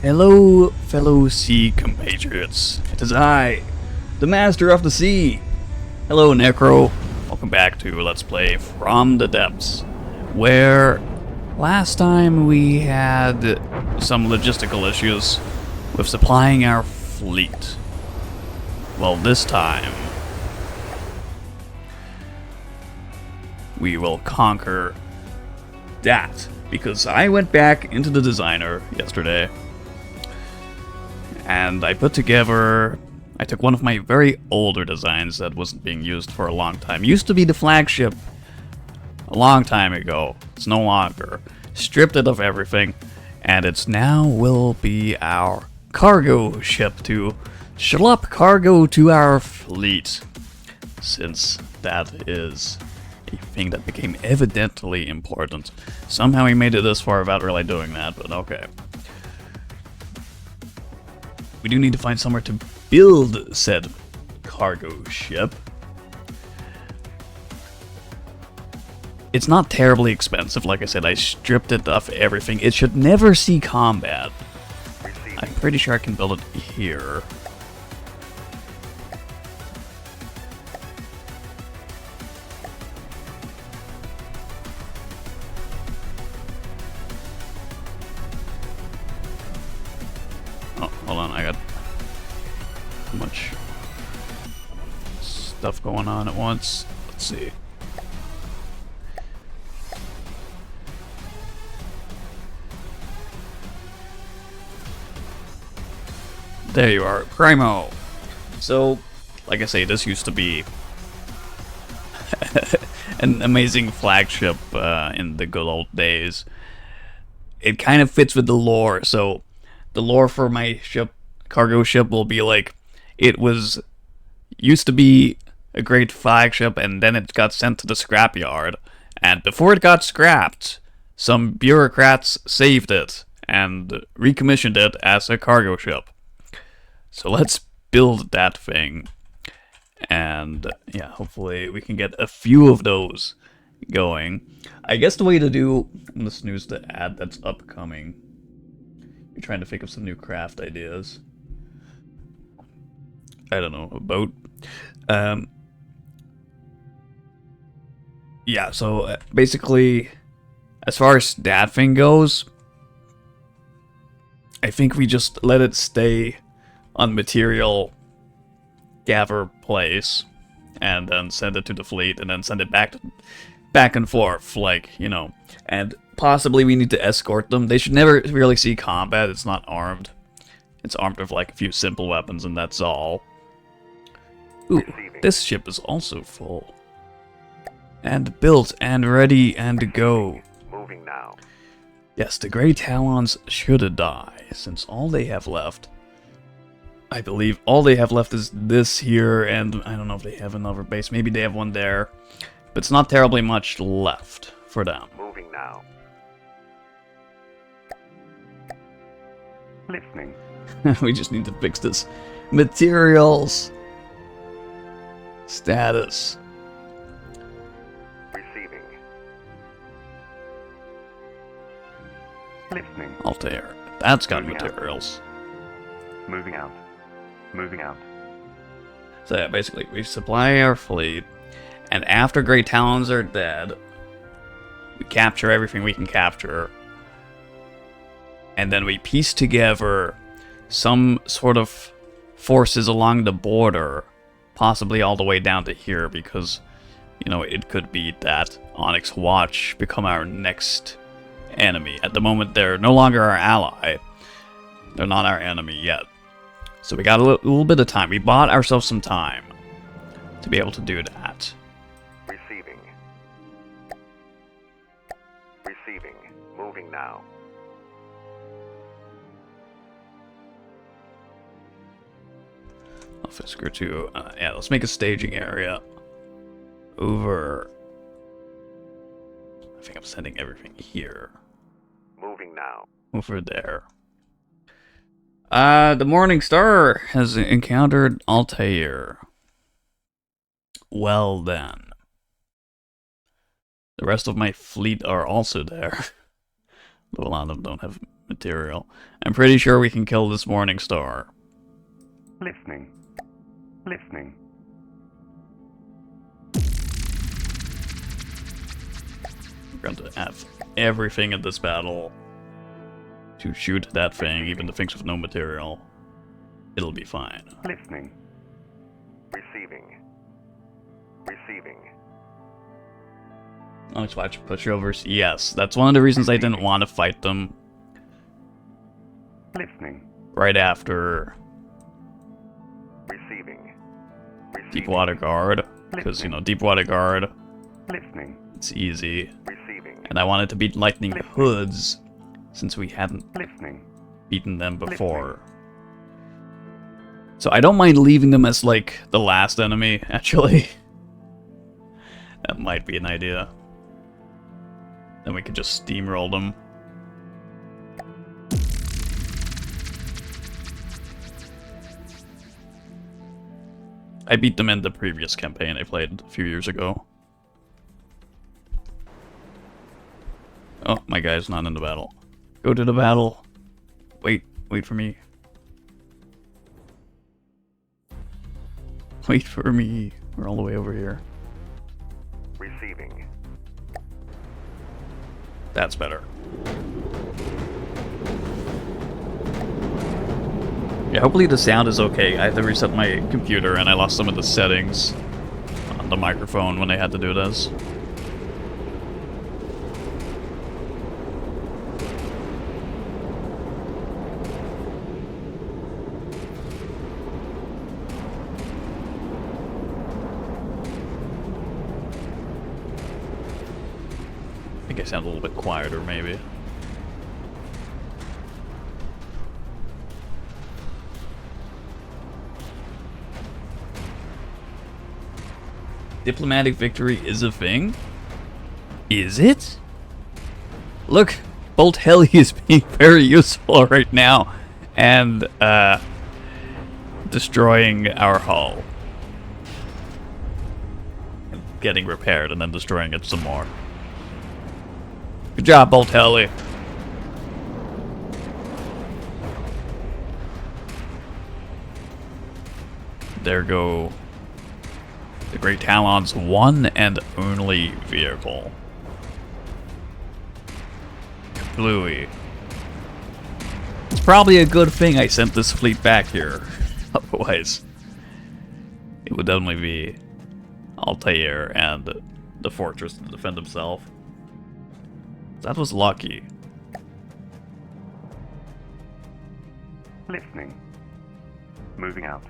Hello, fellow sea compatriots. It is I, the Master of the Sea. Hello, Necro. Welcome back to Let's Play From the Depths, where last time we had some logistical issues with supplying our fleet. Well, this time we will conquer that, because I went back into the designer yesterday and I took one of my very older designs that wasn't being used for a long time. Used to be the flagship a long time ago. It's no longer. Stripped it of everything, and it's now will be our cargo ship to schlepp cargo to our fleet, since that is a thing that became evidently important. Somehow we made it this far without really doing that, but okay. We do need to find somewhere to build said cargo ship. It's not terribly expensive, like I said, I stripped it of everything. It should never see combat. I'm pretty sure I can build it here. Oh, hold on, I got too much stuff going on at once. Let's see. There you are, Primo. So, like I say, this used to be an amazing flagship in the good old days. It kind of fits with the lore, so the lore for my ship, cargo ship, will be like, it used to be a great flagship, and then it got sent to the scrapyard, and before it got scrapped, some bureaucrats saved it and recommissioned it as a cargo ship. So let's build that thing, and yeah, hopefully we can get a few of those going. I guess the way to do, I'm gonna snooze the ad that's upcoming. You're trying to think of some new craft ideas. I don't know, a boat. Yeah, so basically, as far as that thing goes, I think we just let it stay on material gather place, and then send it to the fleet, and then send it back and forth, like, you know. And possibly we need to escort them. They should never really see combat. It's not armed. It's armed with like a few simple weapons, and that's all. Ooh, this ship is also full. And built and ready and go. Moving now. Yes, the Grey Talons should die, since all they have left, I believe all they have left is this here, and I don't know if they have another base. Maybe they have one there, but it's not terribly much left for them. Moving now. Listening. We just need to fix this materials status. Receiving. Listening. Altair. That's got Moving out. materials. Moving out. Moving out. So yeah, basically, we supply our fleet, and after Grey Talons are dead, we capture everything we can capture, and then we piece together some sort of forces along the border, possibly all the way down to here, because, you know, it could be that Onyx Watch become our next enemy. At the moment, they're no longer our ally. They're not our enemy yet. So we got a little bit of time. We bought ourselves some time to be able to do that. Receiving. Receiving. Moving now. Fisker 2. Yeah, let's make a staging area over. I think I'm sending everything here. Moving now. Over there. The Morning Star has encountered Altair. Well then. The rest of my fleet are also there. Though a lot of them don't have material. I'm pretty sure we can kill this Morning Star. Listening. Listening. We're going to have everything in this battle to shoot that thing, even the things with no material. It'll be fine. Listening. Receiving. Receiving. Let's watch pushovers. Yes, that's one of the reasons I didn't want to fight them Listening. right after Receiving. Receiving. Deepwater Guard. Because, you know, Deepwater Guard, Listening. it's easy. Receiving. And I wanted to beat Lightning Hoods, since we hadn't Listening. beaten them before. So I don't mind leaving them as, like, the last enemy, actually. That might be an idea. Then we could just steamroll them. I beat them in the previous campaign I played a few years ago. Oh, my guy's not in the battle. Go to the battle. Wait for me. Wait for me. We're all the way over here. Receiving. That's better. Yeah, hopefully the sound is okay. I had to reset my computer and I lost some of the settings on the microphone when I had to do this. I think I sound a little bit quieter, maybe. Diplomatic victory is a thing? Is it? Look, Bolt Heli is being very useful right now and destroying our hull. Getting repaired and then destroying it some more. Good job, Bolt Heli. There go the Great Talon's one and only vehicle. Bluey. It's probably a good thing I sent this fleet back here. Otherwise, it would only be Altair and the fortress to defend himself. That was lucky. Listening. Moving out.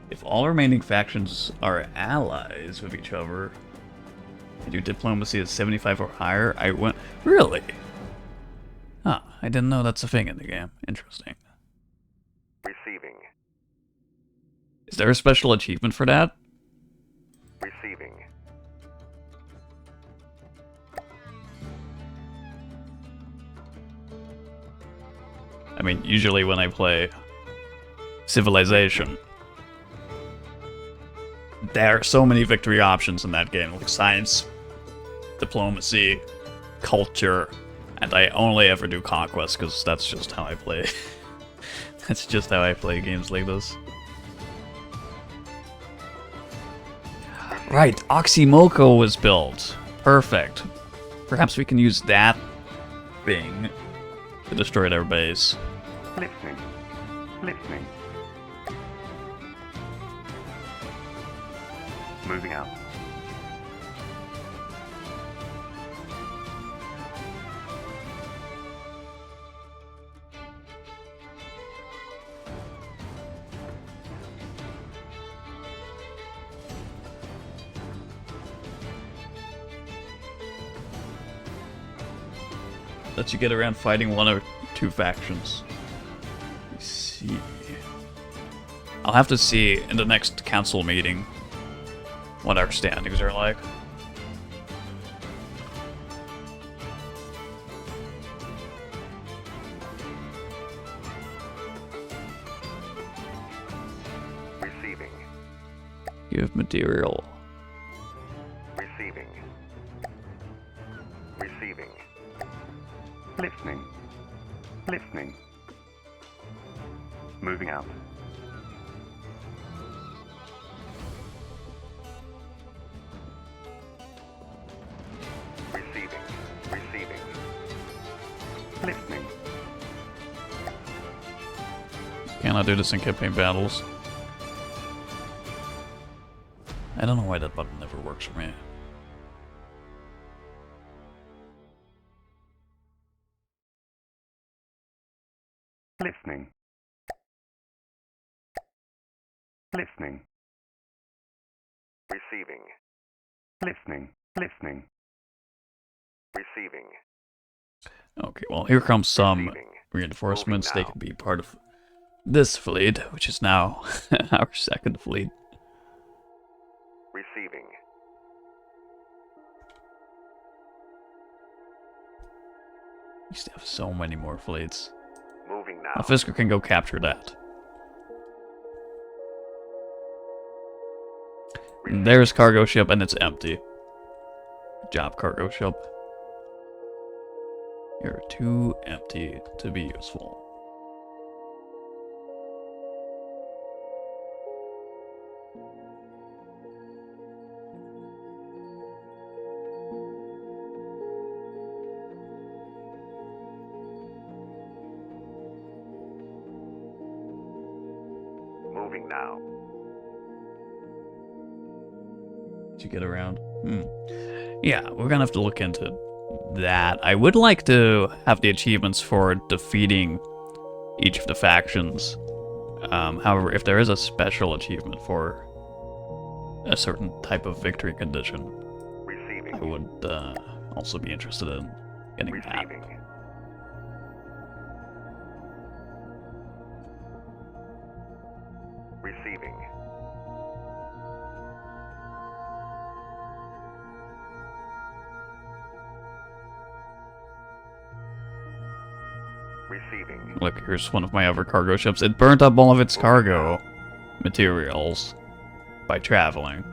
If all remaining factions are allies with each other, and your diplomacy is 75 or higher, I went. Really? Huh, I didn't know that's a thing in the game. Interesting. Receiving. Is there a special achievement for that? Receiving. I mean, usually when I play Civilization, there are so many victory options in that game, like science, diplomacy, culture, and I only ever do conquest because that's just how I play. That's just how I play games like this. Right, Oxymoko was built. Perfect. Perhaps we can use that thing to destroy their base. Listening. Listening. Moving out. Lets you get around fighting one or two factions. Let's see. I'll have to see in the next council meeting what our standings are like. Receiving. Give material. Receiving. Receiving. Listening. Listening. Moving out. Receiving. Receiving. Listening. Cannot do this in campaign battles. I don't know why that button never works for me. Listening. Listening. Receiving. Listening. Listening. Receiving. Okay, well, here comes some Receiving. reinforcements. They Moving now. can be part of this fleet, which is now our second fleet. Receiving. We used to have so many more fleets. Moving Now, now. Fisker can go capture that. And there's cargo ship, and it's empty. Good job, cargo ship. You're too empty to be useful. Moving now. Did you get around? Yeah, we're gonna have to look into that. I would like to have the achievements for defeating each of the factions. However, if there is a special achievement for a certain type of victory condition, Receiving. I would also be interested in getting that. Receiving. Receiving. Receiving. Look, here's one of my other cargo ships. It burnt up all of its cargo materials by traveling.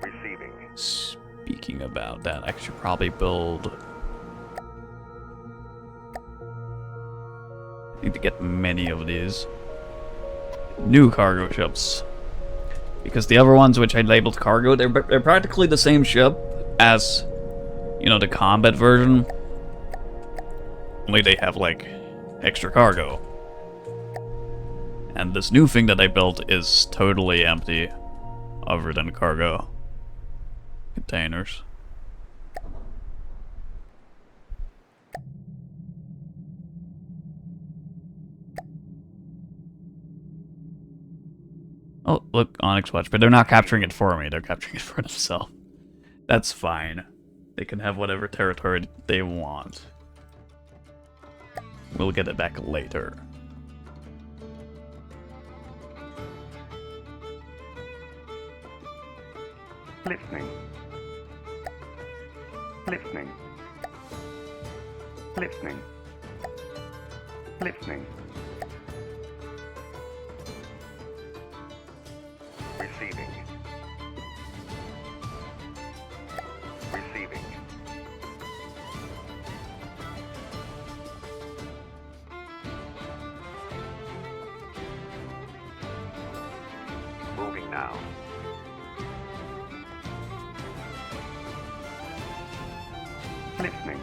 Receiving. Speaking about that, I should probably build... I need to get many of these new cargo ships. Because the other ones which I labeled cargo, they're practically the same ship as, you know, the combat version. Only they have, like, extra cargo. And this new thing that I built is totally empty, other than cargo containers. Oh, look, Onyx Watch, but they're not capturing it for me, they're capturing it for themselves. That's fine. They can have whatever territory they want. We'll get it back later. Listening. Listening. Listening. Listening. Receiving. Receiving. Moving now. Listening.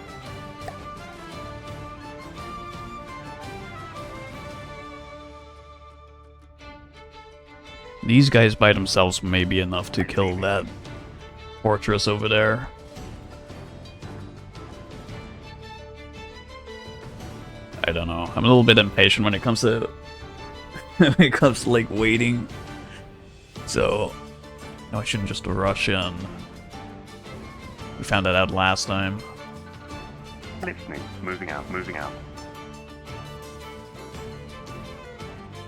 These guys by themselves may be enough to kill that fortress over there. I don't know. I'm a little bit impatient when it comes to like waiting. So no, I shouldn't just rush in. We found that out last time. Listening. Moving out. Moving out.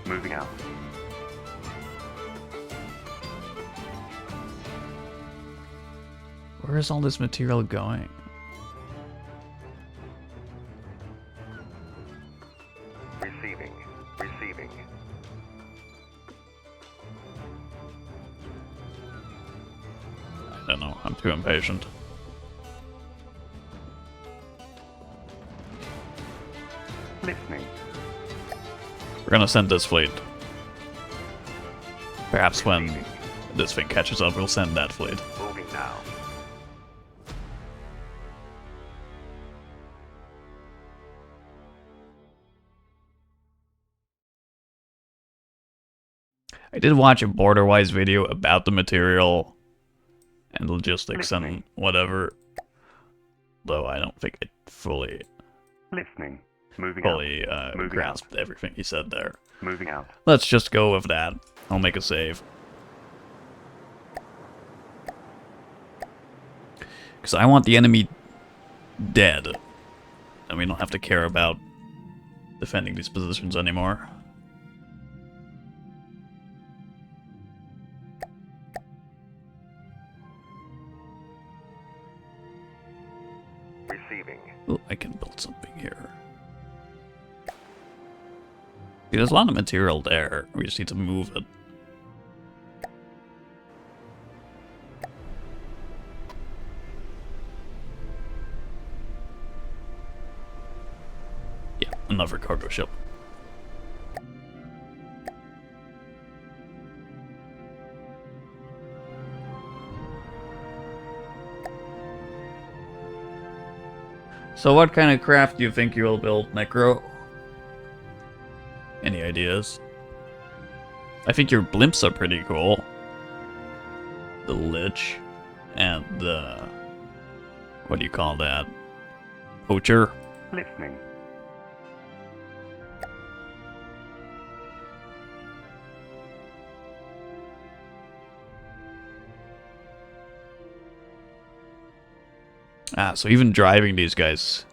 Moving out. Where is all this material going? Receiving. Receiving. I don't know. I'm too impatient. Listening. We're gonna send this fleet. Perhaps when this thing catches up, we'll send that fleet. Moving now. I did watch a Borderwise video about the material and logistics and whatever, though I don't think it fully Listening. Moving out. Moving grasped everything he said there. Moving out. Let's just go with that. I'll make a save. Because I want the enemy dead. And we don't have to care about defending these positions anymore. Receiving. Ooh, I can build something here. See, there's a lot of material there. We just need to move it. Yeah, another cargo ship. So what kind of craft do you think you will build, Necro? Any ideas? I think your blimps are pretty cool. The Lich and the... what do you call that? Poacher? Listening. Ah, so even driving these guys,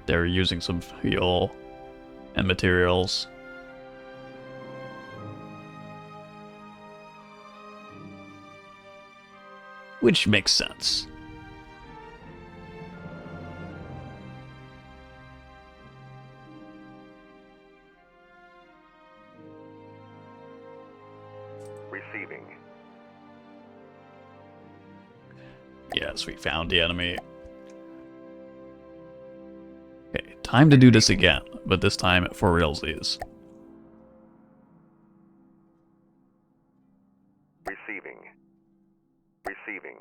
they're using some fuel and materials. Which makes sense. Receiving. Yes, we found the enemy. Okay, time to do this again, but this time for realsies. Receiving. Receiving.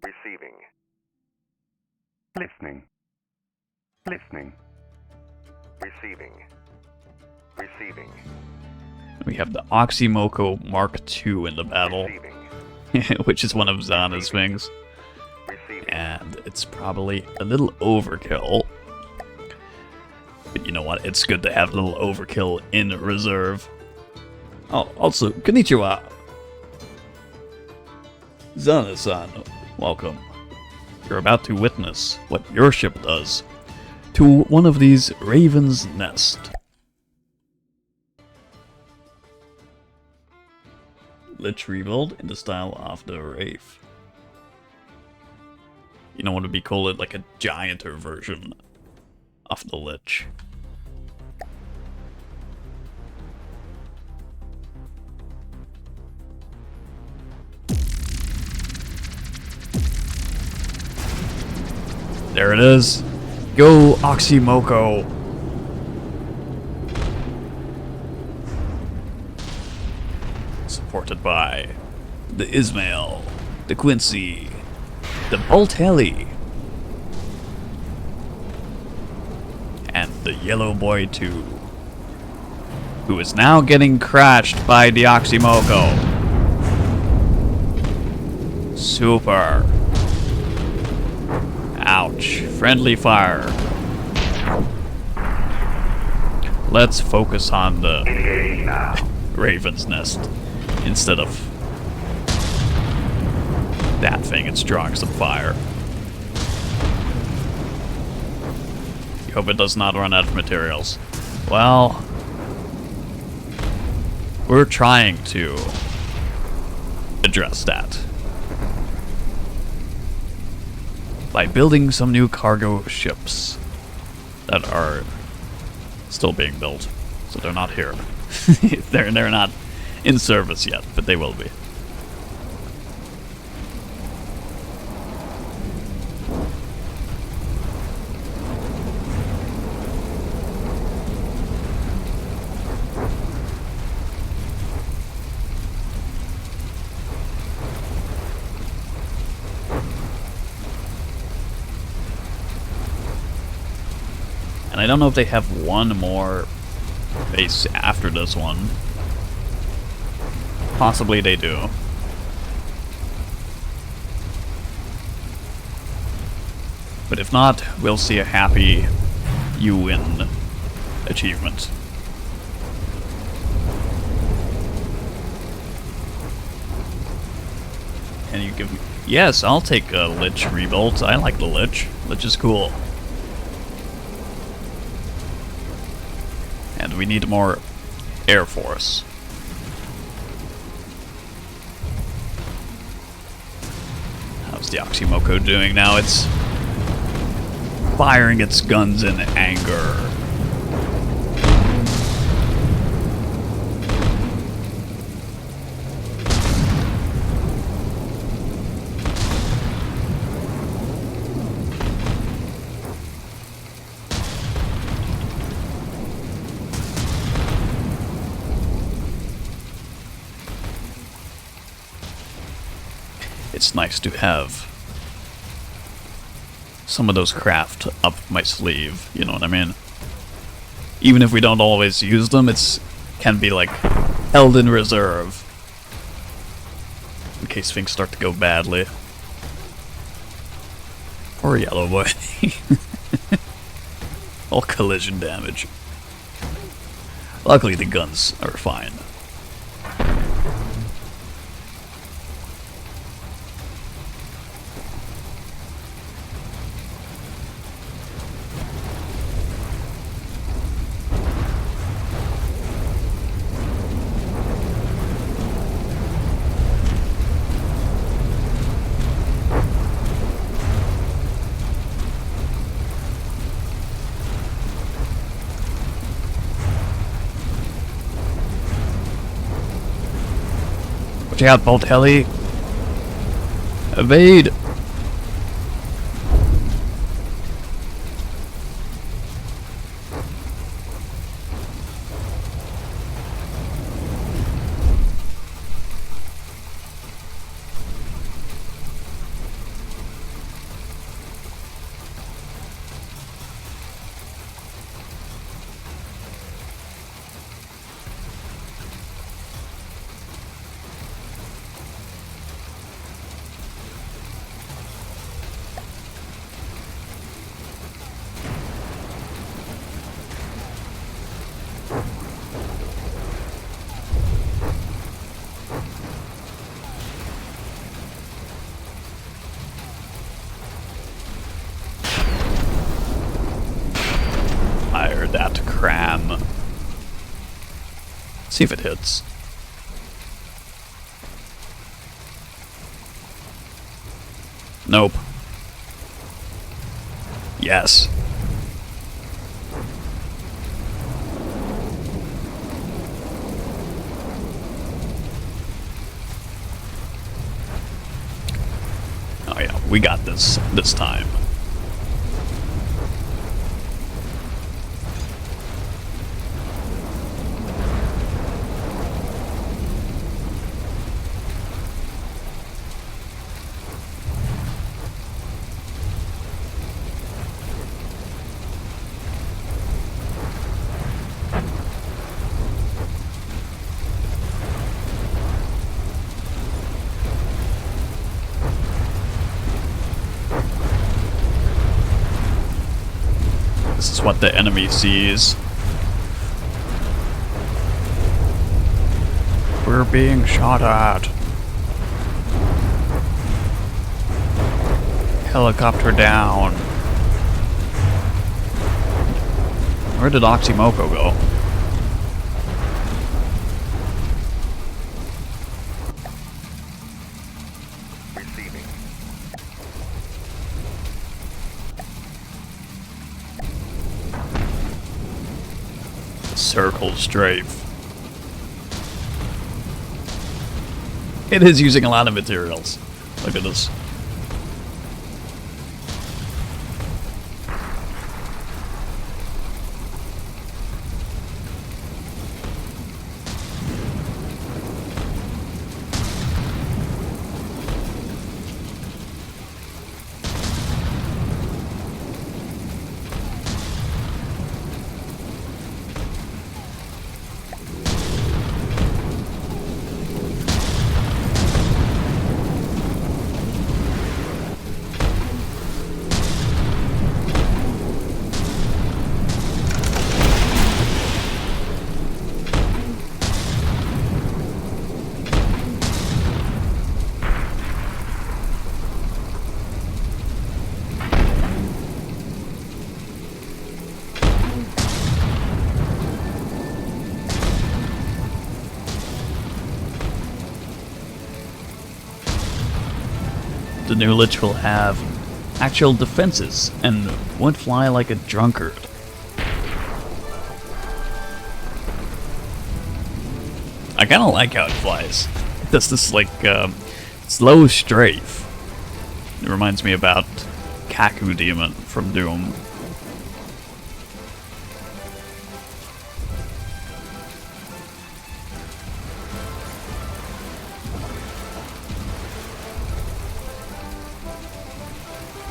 Receiving. Listening. Listening. Receiving. Receiving. We have the Oxymoko Mark II in the battle, Receiving. which is one of Zana's things. Receiving. And it's probably a little overkill. But you know what? It's good to have a little overkill in reserve. Oh, also, konnichiwa. Zana-san, welcome. You're about to witness what your ship does to one of these Raven's Nest. Lich rebuild in the style of the Wraith. You know what would be cool? Like a gianter version of the Lich. There it is. Go Oxymoko. Supported by the Ismail, the Quincy, the Boltelli, and the Yellow Boy 2, who is now getting crashed by the Oxymoko. Super. Ouch. Friendly fire. Let's focus on the Raven's Nest instead of that thing. It's drawing some fire. I hope it does not run out of materials. Well, we're trying to address that by building some new cargo ships that are still being built. So they're not here. they're not in service yet, but they will be. I don't know if they have one more base after this one. Possibly they do. But if not, we'll see a happy you win achievement. Can you give me... Yes, I'll take a Lich rebuild. I like the Lich. Lich is cool. And we need more Air Force. How's the Oxymoko doing now? It's firing its guns in anger. It's nice to have some of those craft up my sleeve, you know what I mean? Even if we don't always use them, it's can be like held in reserve in case things start to go badly. Poor yellow boy. All collision damage. Luckily the guns are fine. Watch out, Bolt Heli. Evade. Fire that cram. See if it hits. Nope. Yes. Oh yeah, we got this time. This is what the enemy sees. We're being shot at. Helicopter down. Where did Oxymoko go? Receiving. Circle strafe. It is using a lot of materials. Look at this. new lich will have actual defenses and won't fly like a drunkard. I kind of like how it flies. It does this like slow strafe. It reminds me about Kaku Demon from Doom.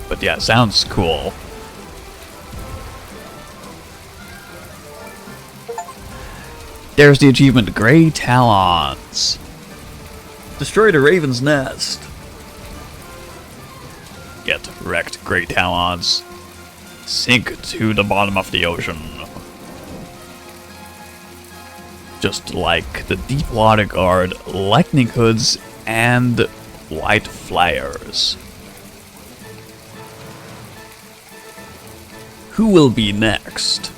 But yeah, sounds cool. There's the achievement, Grey Talons. Destroy the Raven's Nest. Get wrecked, Grey Talons. Sink to the bottom of the ocean. Just like the Deepwater Guard, Lightning Hoods, and White Flyers. Who will be next?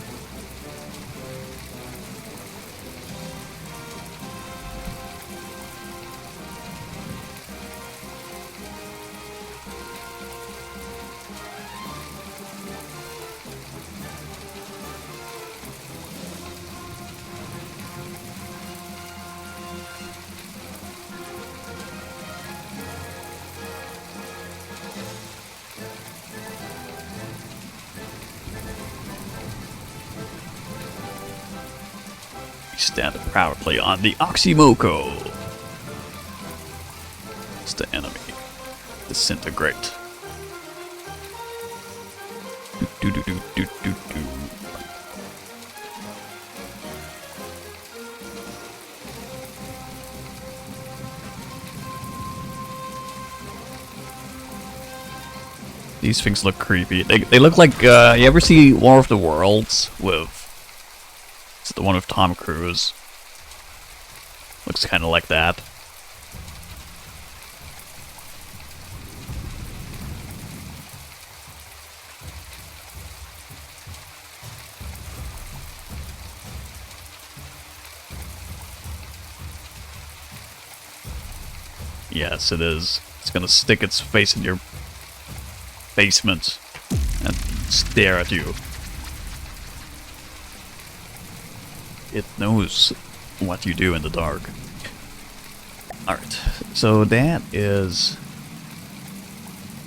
Stand proudly on the Oxymoko. It's the enemy. Disintegrate. Do do do do do do. These things look creepy. They look like you ever see War of the Worlds with. It's the one with Tom Cruise. Looks kind of like that. Yes, it is. It's gonna stick its face in your basement and stare at you. It knows what you do in the dark. Alright, so that is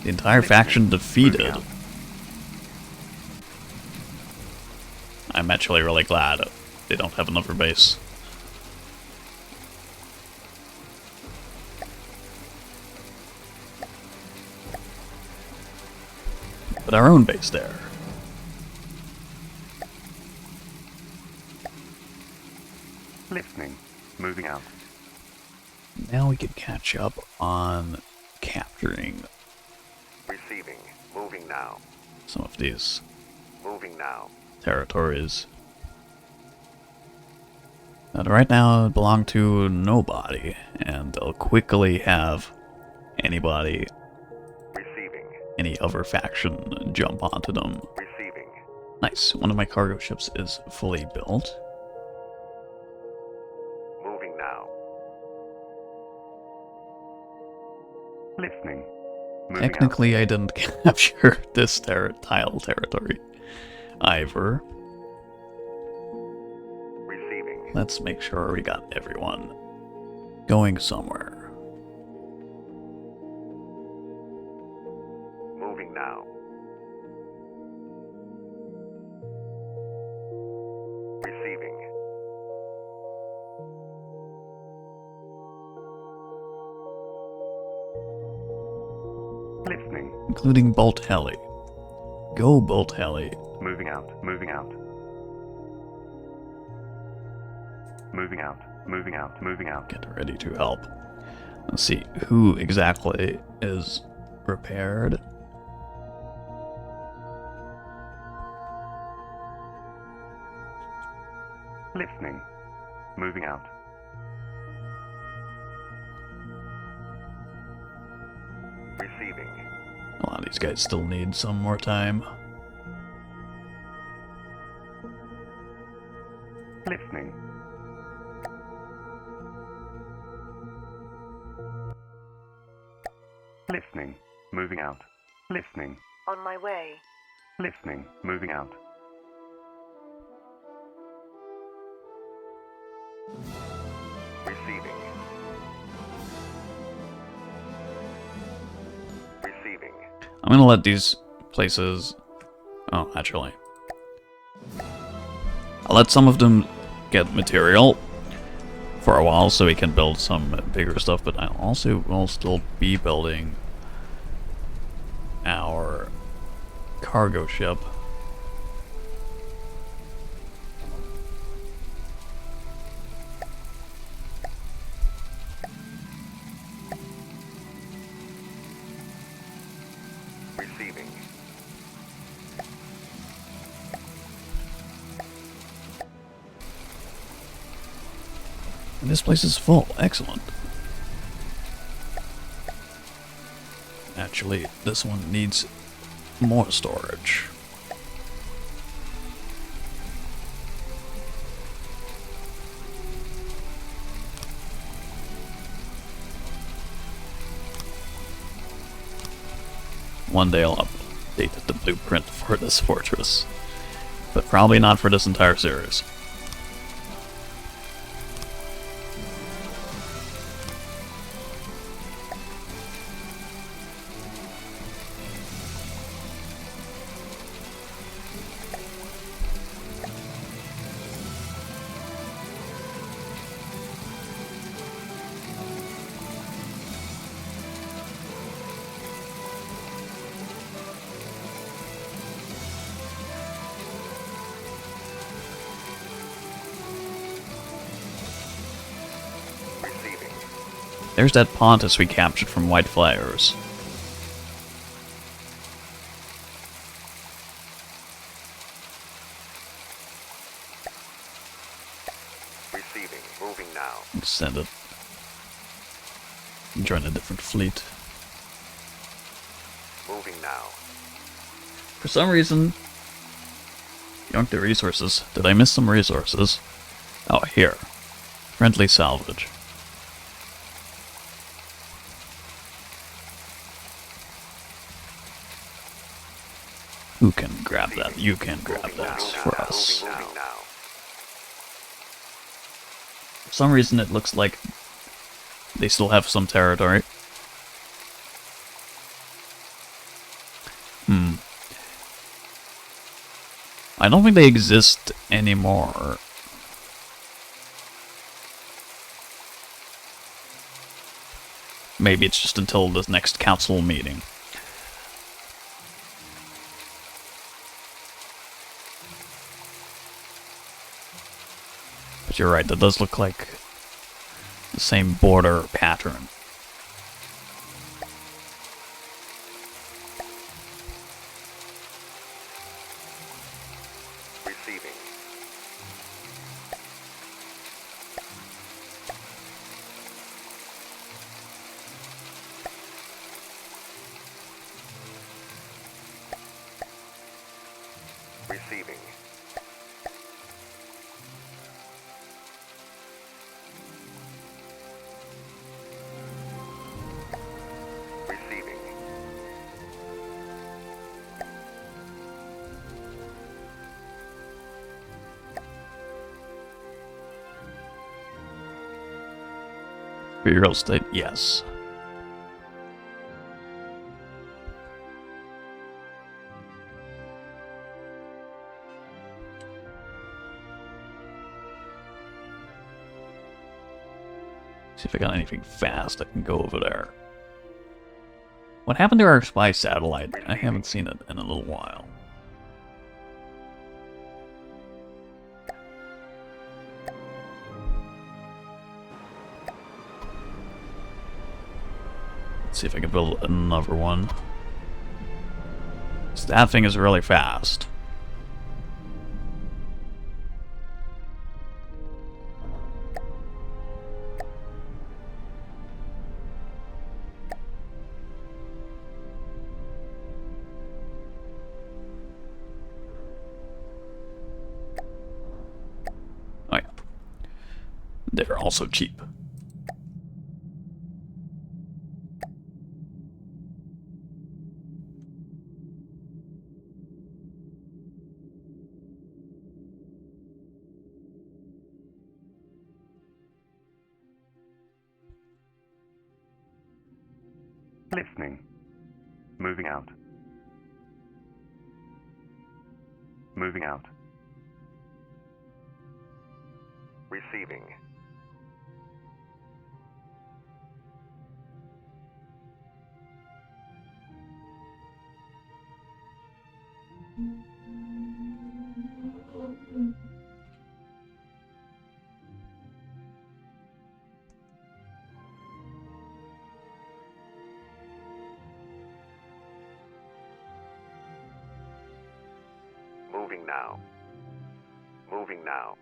the entire faction defeated. I'm actually really glad they don't have another base. But our own base there. Listening. Moving out. Now we can catch up on capturing Receiving. Moving now. some of these Moving now. territories that right now belong to nobody, and they'll quickly have anybody, Receiving. any other faction, jump onto them. Receiving. Nice. One of my cargo ships is fully built. Moving now. Listening. Moving Technically, I didn't capture this tile territory either. out. Receiving. Let's make sure we got everyone going somewhere. Moving now. Receiving. Listening. Including Bolt Heli. Go Bolt Heli. Moving out. Moving out. Moving out. Moving out. Moving out. Get ready to help. Let's see who exactly is repaired. Listening. Moving out. Receiving. A lot of these guys still need some more time. Listening. Listening. moving out. Listening, On my way. listening, moving out. Receiving. Receiving. I'm gonna let these places... Oh, actually. I'll let some of them get material for a while so we can build some bigger stuff, but I also will still be building our cargo ship. Receiving. And this place is full. Excellent. Actually, this one needs more storage. One day I'll update the blueprint for this fortress, but probably not for this entire series. Receiving. There's that Pontus we captured from White Flares. Receiving. Moving now. Send it. Join a different fleet. Moving now. For some reason, yoink the resources. Did I miss some resources? Oh, here. Friendly salvage. Who can grab that? You can grab that for us. Moving now. For some reason, it looks like they still have some territory. I don't think they exist anymore. Maybe it's just until the next council meeting. But you're right, that does look like the same border pattern. Receiving. Receiving. Receiving. Real estate, yes. See if I got anything fast I can go over there. What happened to our spy satellite? I haven't seen it in a little while. Let's see if I can build another one. Staffing is really fast. Oh yeah. They're also cheap. Listening. Moving out. Moving out. Receiving. Moving now. Moving now.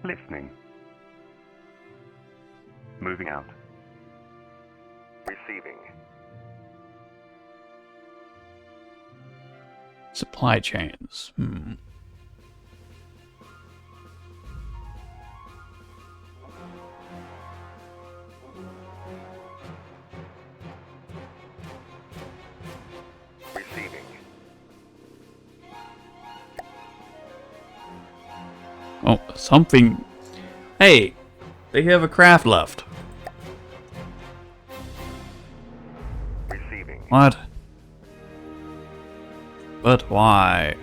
Listening. Moving out. Receiving. Supply chains. Receiving. Oh, something. Hey, they have a craft left. Receiving. What? But why?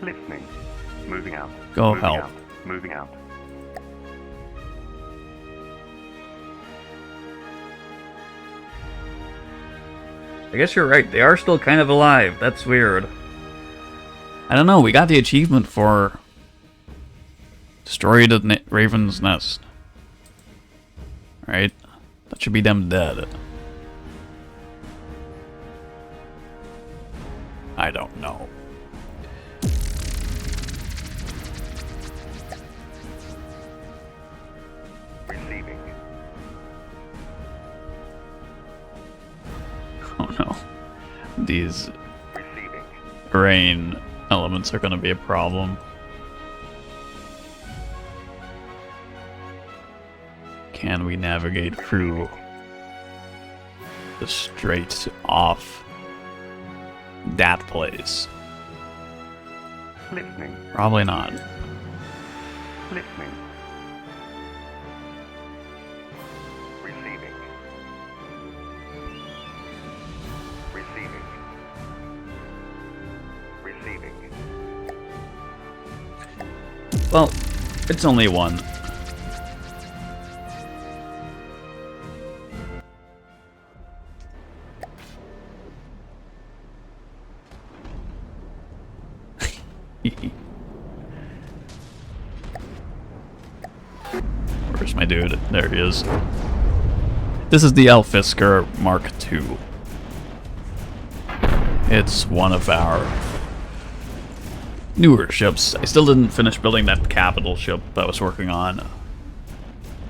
Listening. Moving out. Go Moving help. out. Moving out. I guess you're right. They are still kind of alive. That's weird. I don't know. We got the achievement for destroy the Raven's Nest. Right? That should be them dead. I don't know. Receiving. Oh no. These Receiving. rain elements are going to be a problem. Can we navigate through the straight off that place? Listening. Probably not. Listening. Receiving. Receiving. Receiving. Well, it's only one. Where's my dude? There he is. This is the Alfisker Mark II. It's one of our newer ships. I still didn't finish building that capital ship that I was working on.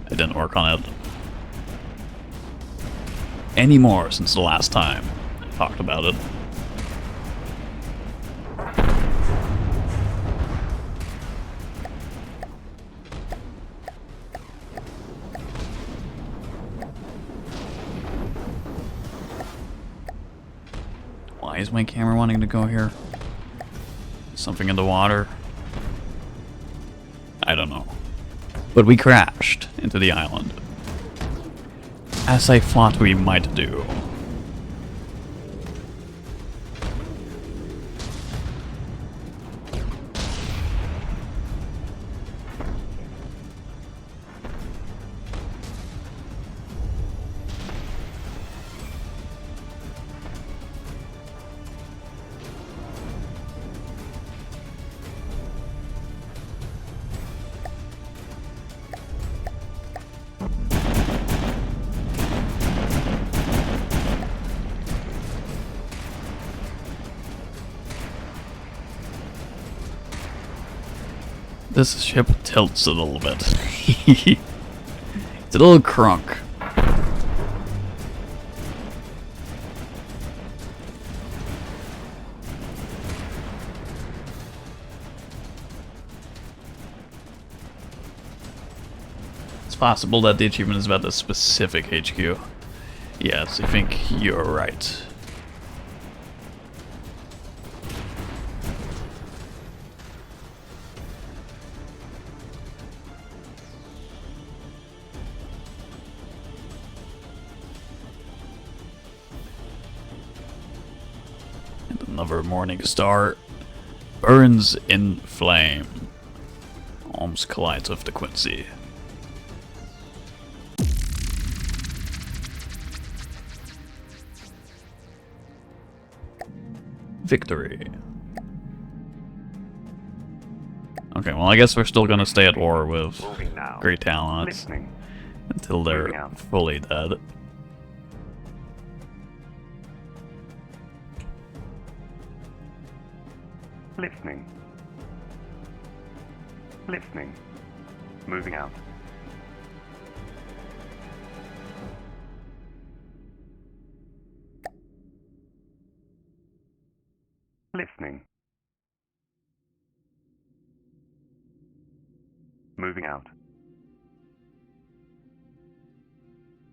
I didn't work on it anymore since the last time I talked about it. Why is my camera wanting to go here? Something in the water? I don't know. But we crashed into the island. As I thought we might do. This ship tilts a little bit. It's a little crunk. It's possible that the achievement is about the specific HQ. Yes, I think you're right. another morning star burns in flame. Almost collides with the Quincy. Victory. Okay, well, I guess we're still gonna stay at war with Moving now. Great Talons Listening. until Moving they're out. fully dead. Listening. Listening. Moving out. Listening. Moving out.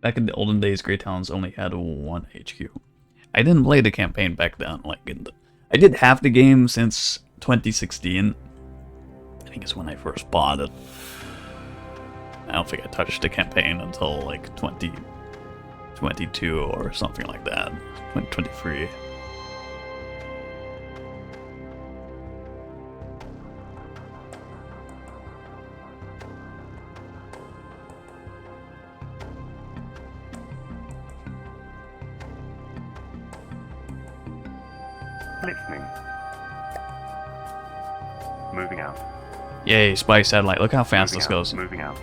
Back in the olden days, Great Talons only had one HQ. I didn't play the campaign back then. I did have the game since 2016. I think it's when I first bought it. I don't think I touched the campaign until like 2022 or something like that. 2023. Listening. Moving out. Yay, spy satellite. Look how fast Moving this out. goes. Moving out.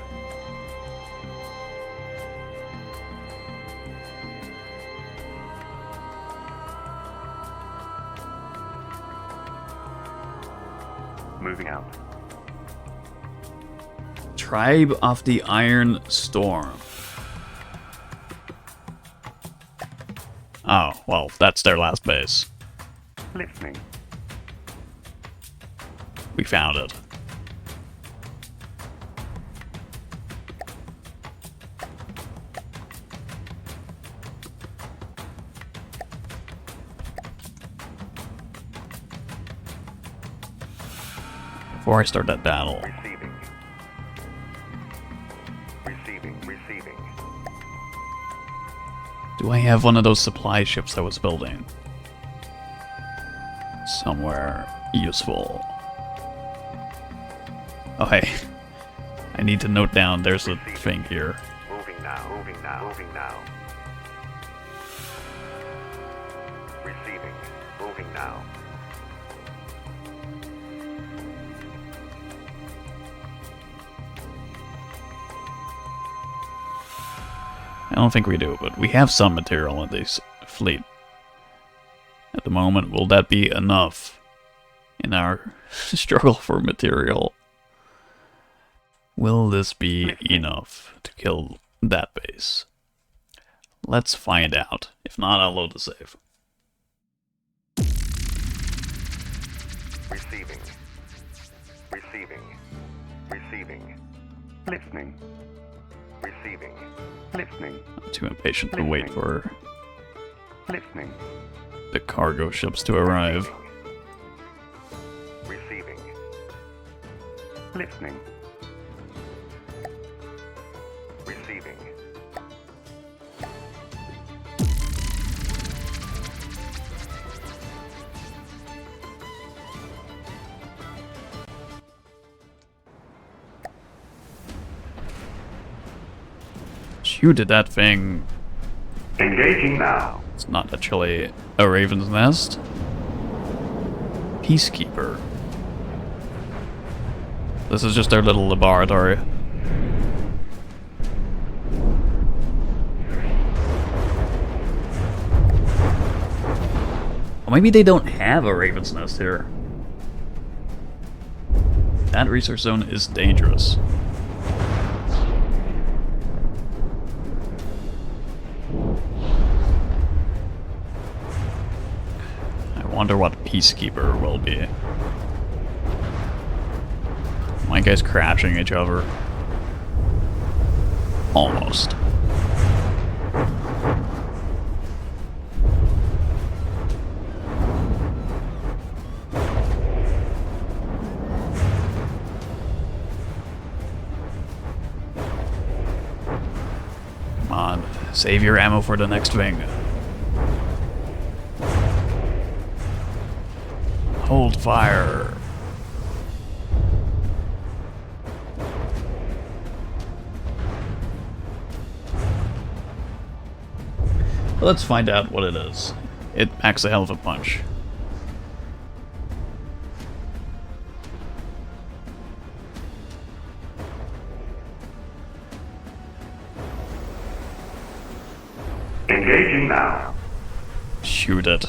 Moving out. Tribe of the Iron Storm. Oh, well, that's their last base. Listening. We found it. Before I start that battle, Receiving. Receiving. do I have one of those supply ships I was building? Somewhere useful. Oh, hey. I need to note down there's a thing here. Moving now. Receiving. Moving now. I don't think we do, but we have some material in this fleet. At the moment, will that be enough in our struggle for material? Will this be enough to kill that base? Let's find out. If not, I'll load the save. Receiving. Listening. Receiving. Listening. I'm too impatient to wait for Listening. the cargo ships to arrive. Receiving. Listening. Receiving. Shoot at that thing. Engaging now. It's not actually a raven's nest. Peacekeeper. This is just their little laboratory. Or maybe they don't have a raven's nest here. That research zone is dangerous. I wonder what Peacekeeper will be. My guys crashing each other. Almost. Come on, save your ammo for the next thing. Hold fire. Let's find out what it is. It packs a hell of a punch. Engaging now. Shoot it.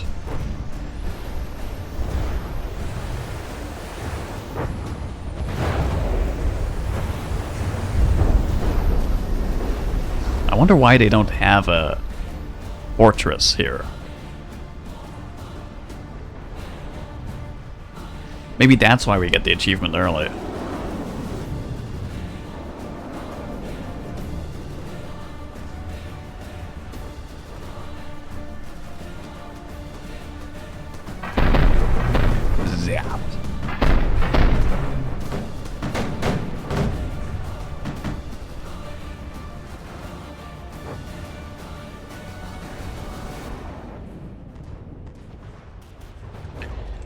I wonder why they don't have a fortress here. Maybe that's why we get the achievement early. Zap.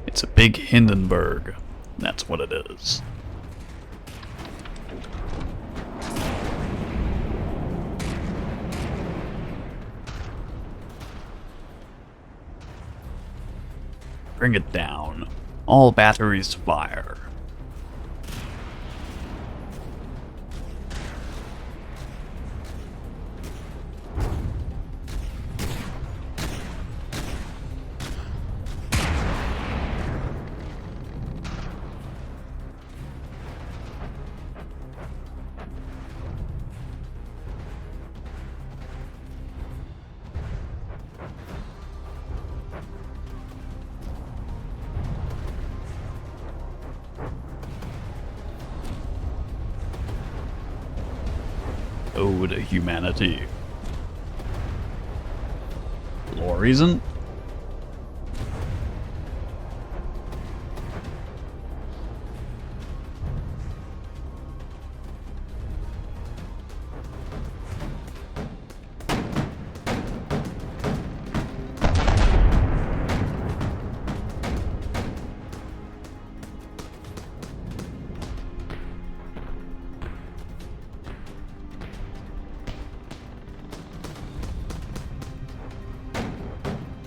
It's a big Hindenburg. That's what it is. Bring it down. All batteries fire. Ode to humanity. Lore reason?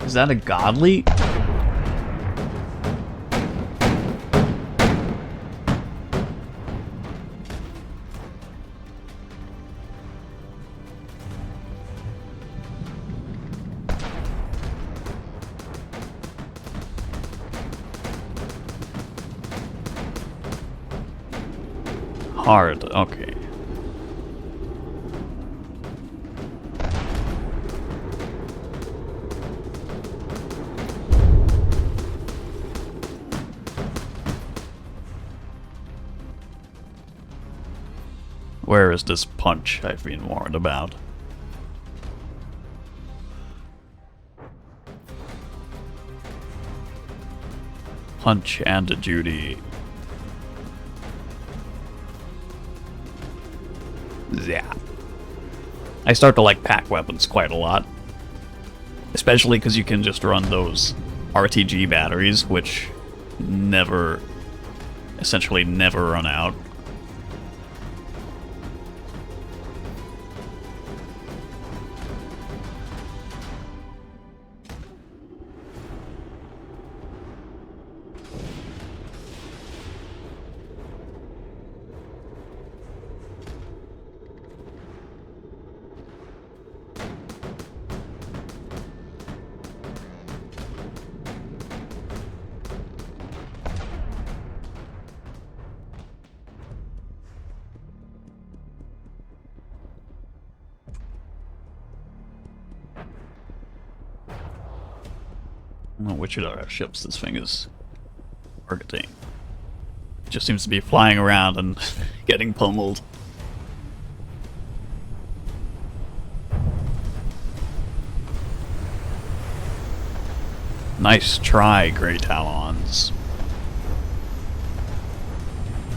Is that a godly? Hard, okay. Where is this punch I've been warned about? Punch and a Judy. Yeah. I start to like pack weapons quite a lot. Especially because you can just run those RTG batteries, which essentially never run out. I don't know which of our ships this thing is targeting. It just seems to be flying around and getting pummeled. Nice try, Grey Talons.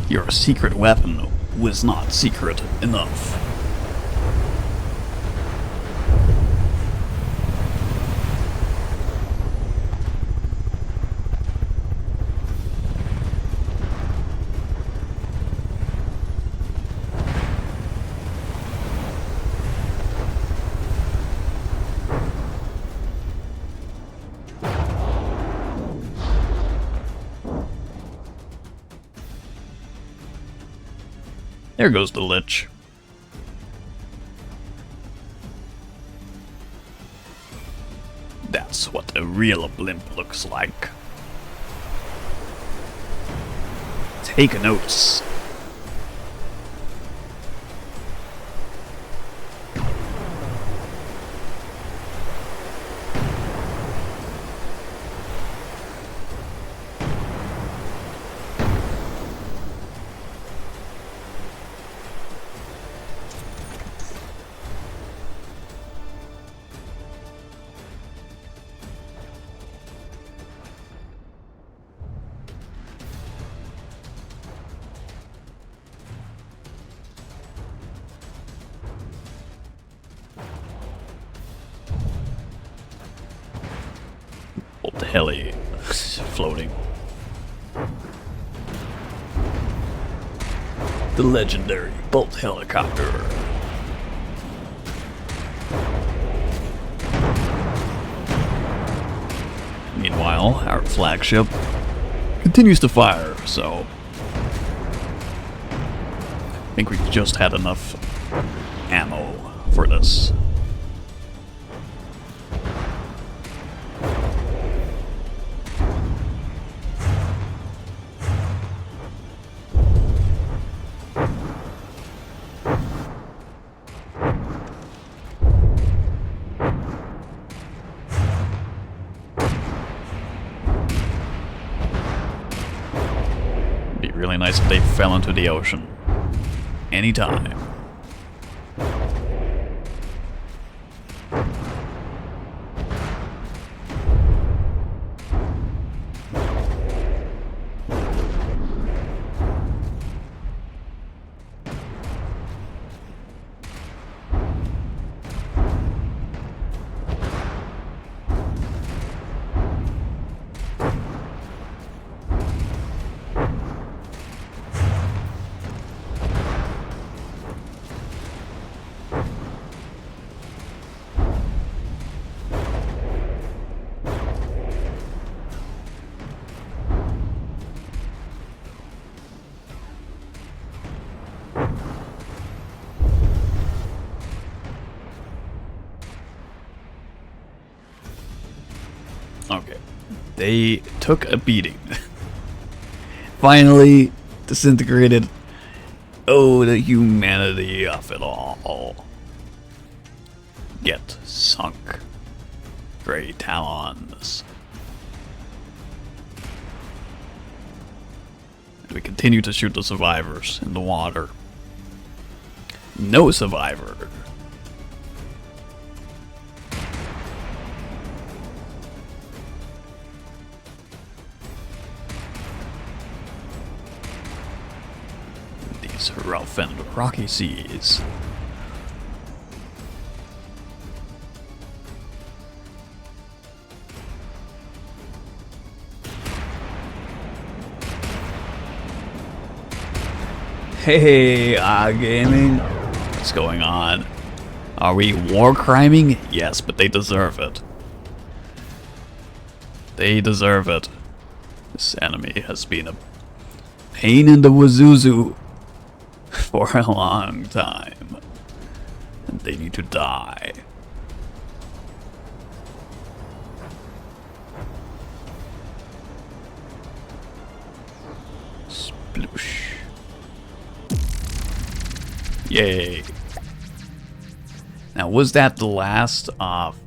Your secret weapon was not secret enough. There goes the Lich. That's what a real blimp looks like. Take notes. Bolt heli floating. The legendary Bolt helicopter. Meanwhile, our flagship continues to fire, so I think we just had enough ammo for this. Be really nice if they fell into the ocean. Anytime. Okay. They took a beating. Finally disintegrated. Oh, the humanity of it all. Get sunk. Grey Talons. And we continue to shoot the survivors in the water. No survivor. These rough and rocky seas. Hey, gaming. What's going on? Are we war criming? Yes, but they deserve it. They deserve it. This enemy has been a pain in the Wazuzu for a long time. And they need to die. Sploosh. Yay. Now, was that the last of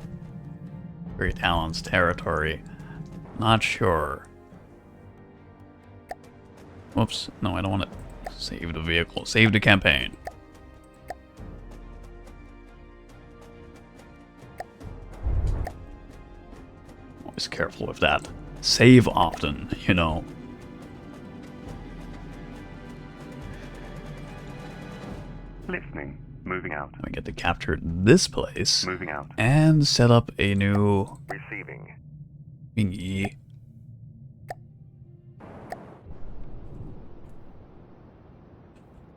Grey Talon's territory? Not sure. Whoops. No, I don't want to save the vehicle. Save the campaign. Always careful with that. Save often, you know. Listening. Moving out. We get to capture this place Moving out. and set up a new Receiving. thingy.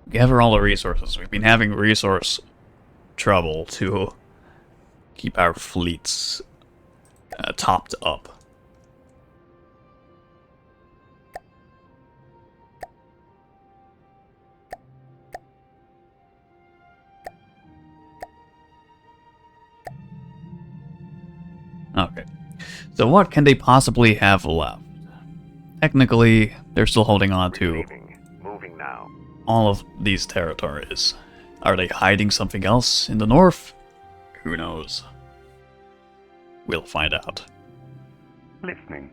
Gather all the resources. We've been having resource trouble to keep our fleets topped up. Okay. So what can they possibly have left? Technically, they're still holding on to Receiving. Moving now. all of these territories. Are they hiding something else in the north? Who knows? We'll find out. Listening.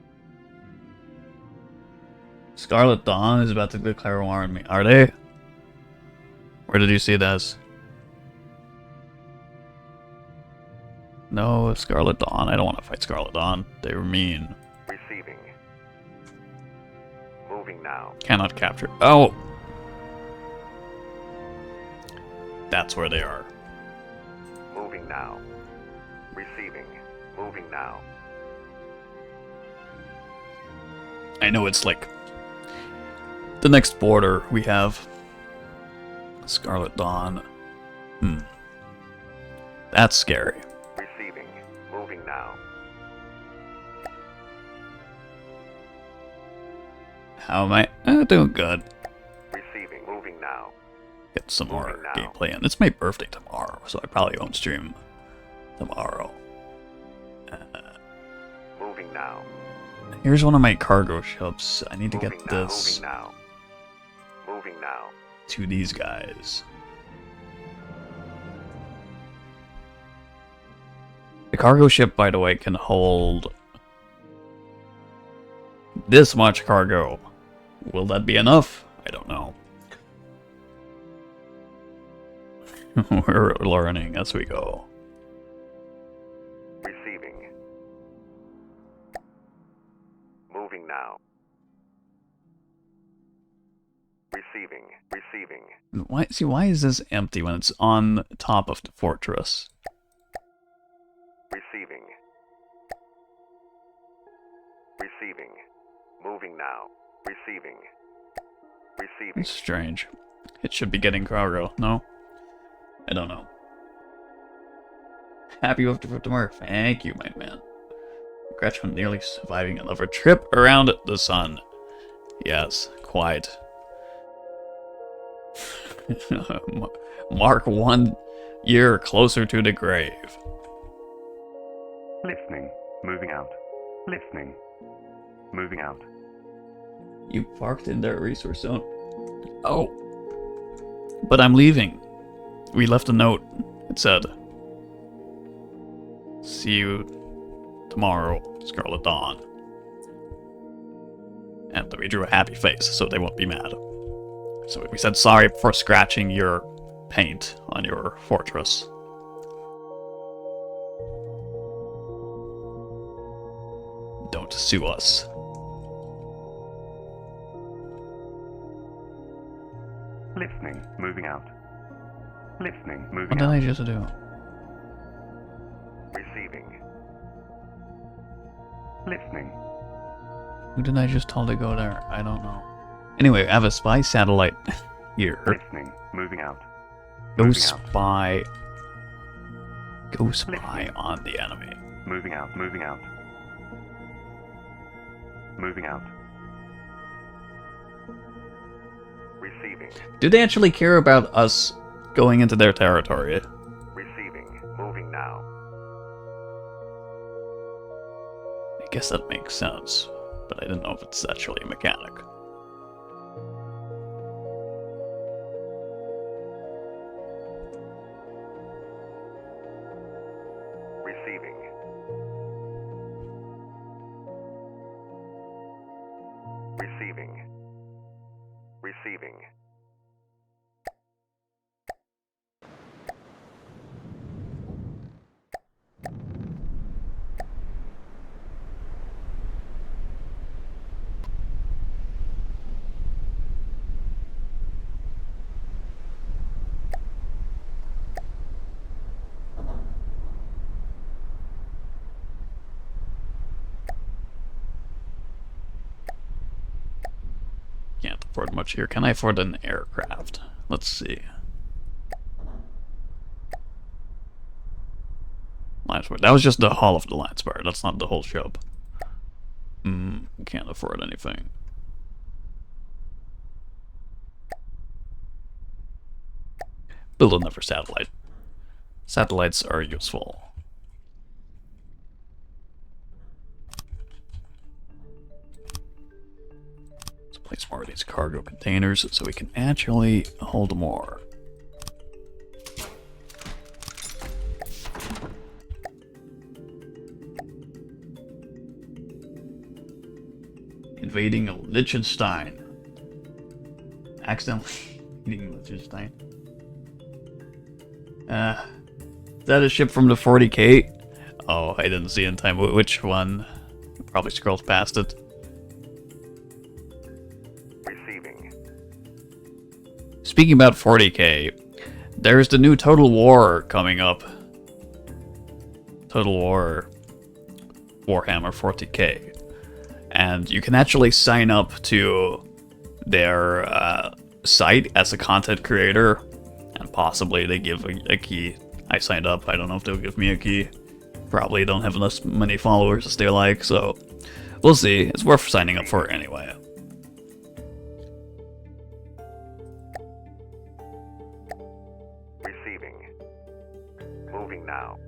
Scarlet Dawn is about to declare war on me. Are they? Where did you see this? No, Scarlet Dawn. I don't want to fight Scarlet Dawn. They were mean. Receiving. Moving now. Cannot capture. Oh! That's where they are. Moving now. Receiving. Moving now. I know it's like the next border we have. Scarlet Dawn. That's scary. Receiving. Moving now. How am I? Doing good. Receiving. Moving now. Get some more Moving now. gameplay in. It's my birthday tomorrow, so I probably won't stream tomorrow. Moving now. Here's one of my cargo ships. I need to Moving get now. this Moving now. Moving now. to these guys. The cargo ship, by the way, can hold this much cargo. Will that be enough? I don't know. We're learning as we go. Receiving. Moving now. Receiving. Receiving. Why is this empty when it's on top of the fortress? Receiving. Receiving. Moving now. Receiving. Receiving. It's strange. It should be getting cargo, no? I don't know. Happy birthday for tomorrow. Thank you, my man. Congrats on nearly surviving another trip around the sun. Yes, quite. Mark 1 year closer to the grave. Listening. Moving out. Listening. Moving out. You parked in their resource zone. Oh. But I'm leaving. We left a note. It said, "See you tomorrow, Scarlet Dawn." And we drew a happy face, so they won't be mad. So we said sorry for scratching your paint on your fortress. Don't sue us. Listening. Moving out. Listening. What Moving did out. I just do? Receiving. Listening. Who did I just tell to go there? I don't know. Anyway, I have a spy satellite here. Listening. Moving out. Go Moving out. spy. Go spy Listening. on the enemy. Moving out. Moving out. Moving out. Receiving. Do they actually care about us going into their territory? Receiving. Moving now. I guess that makes sense, but I didn't know if it's actually a mechanic. Receiving. Receiving. Receiving. Can't afford much here. Can I afford an aircraft? Let's see. Lionsbar. That was just the hull of the Lionsbar. That's not the whole ship. Can't afford anything. Build another satellite. Satellites are useful. Place more of these cargo containers so we can actually hold more. Invading Liechtenstein. Accidentally invading Liechtenstein. Is that a ship from the 40K? Oh, I didn't see in time. Which one? Probably scrolled past it. Receiving. Speaking about 40K, there's the new Total War coming up. Total War Warhammer 40K. And you can actually sign up to their site as a content creator, and possibly they give a key. I signed up. I don't know if they'll give me a key. Probably don't have as many followers as they like, so we'll see. It's worth signing up for anyway. Receiving. Moving now.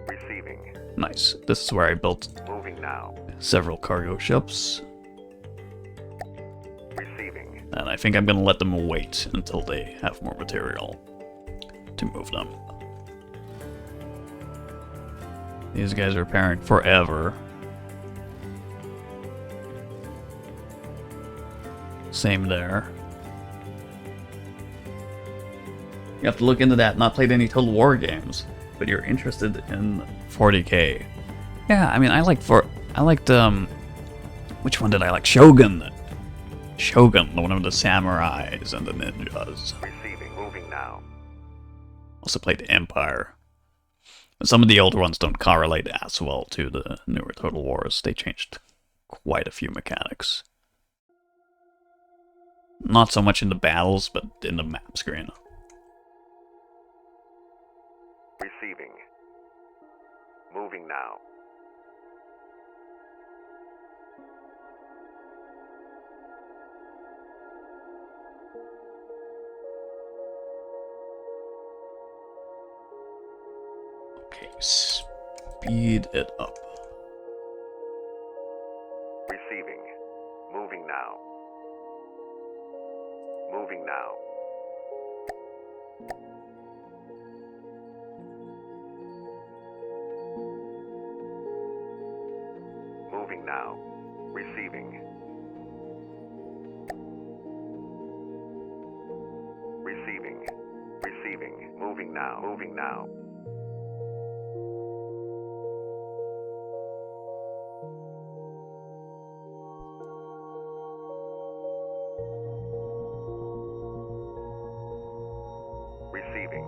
Receiving. Nice. This is where I built Moving now. several cargo ships, Receiving. and I think I'm gonna let them wait until they have more material to move them. These guys are repairing forever. Same there. You have to look into that. Not played any Total War games, but you're interested in 40K. Yeah, I mean, I liked which one did I like? Shogun. Shogun, the one of the samurais and the ninjas. Receiving. Moving now. Also played Empire. Some of the older ones don't correlate as well to the newer Total Wars. They changed quite a few mechanics. Not so much in the battles, but in the map screen. Receiving. Moving now. Okay, speed it up. Receiving. Moving now. Moving now. Moving now. Receiving. Receiving. Receiving. Moving now. Moving now. Receiving.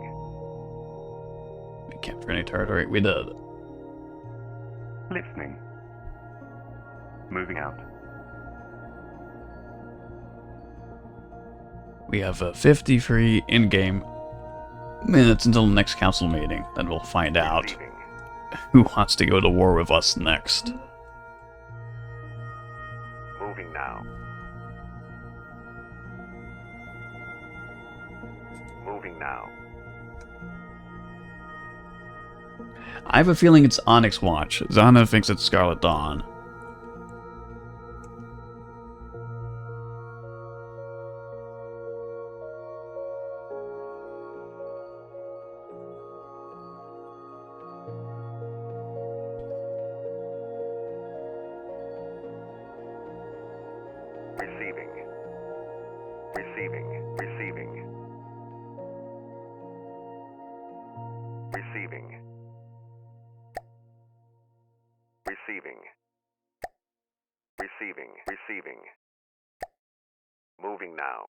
We captured any territory. We did. Listening. Moving out. We have 53 in-game minutes until the next council meeting. Then we'll find out Receiving. who wants to go to war with us next. Moving now. Moving now. I have a feeling it's Onyx Watch. Zana thinks it's Scarlet Dawn. Receiving. Receiving. Receiving. Receiving. Receiving. Receiving. Receiving. Moving now.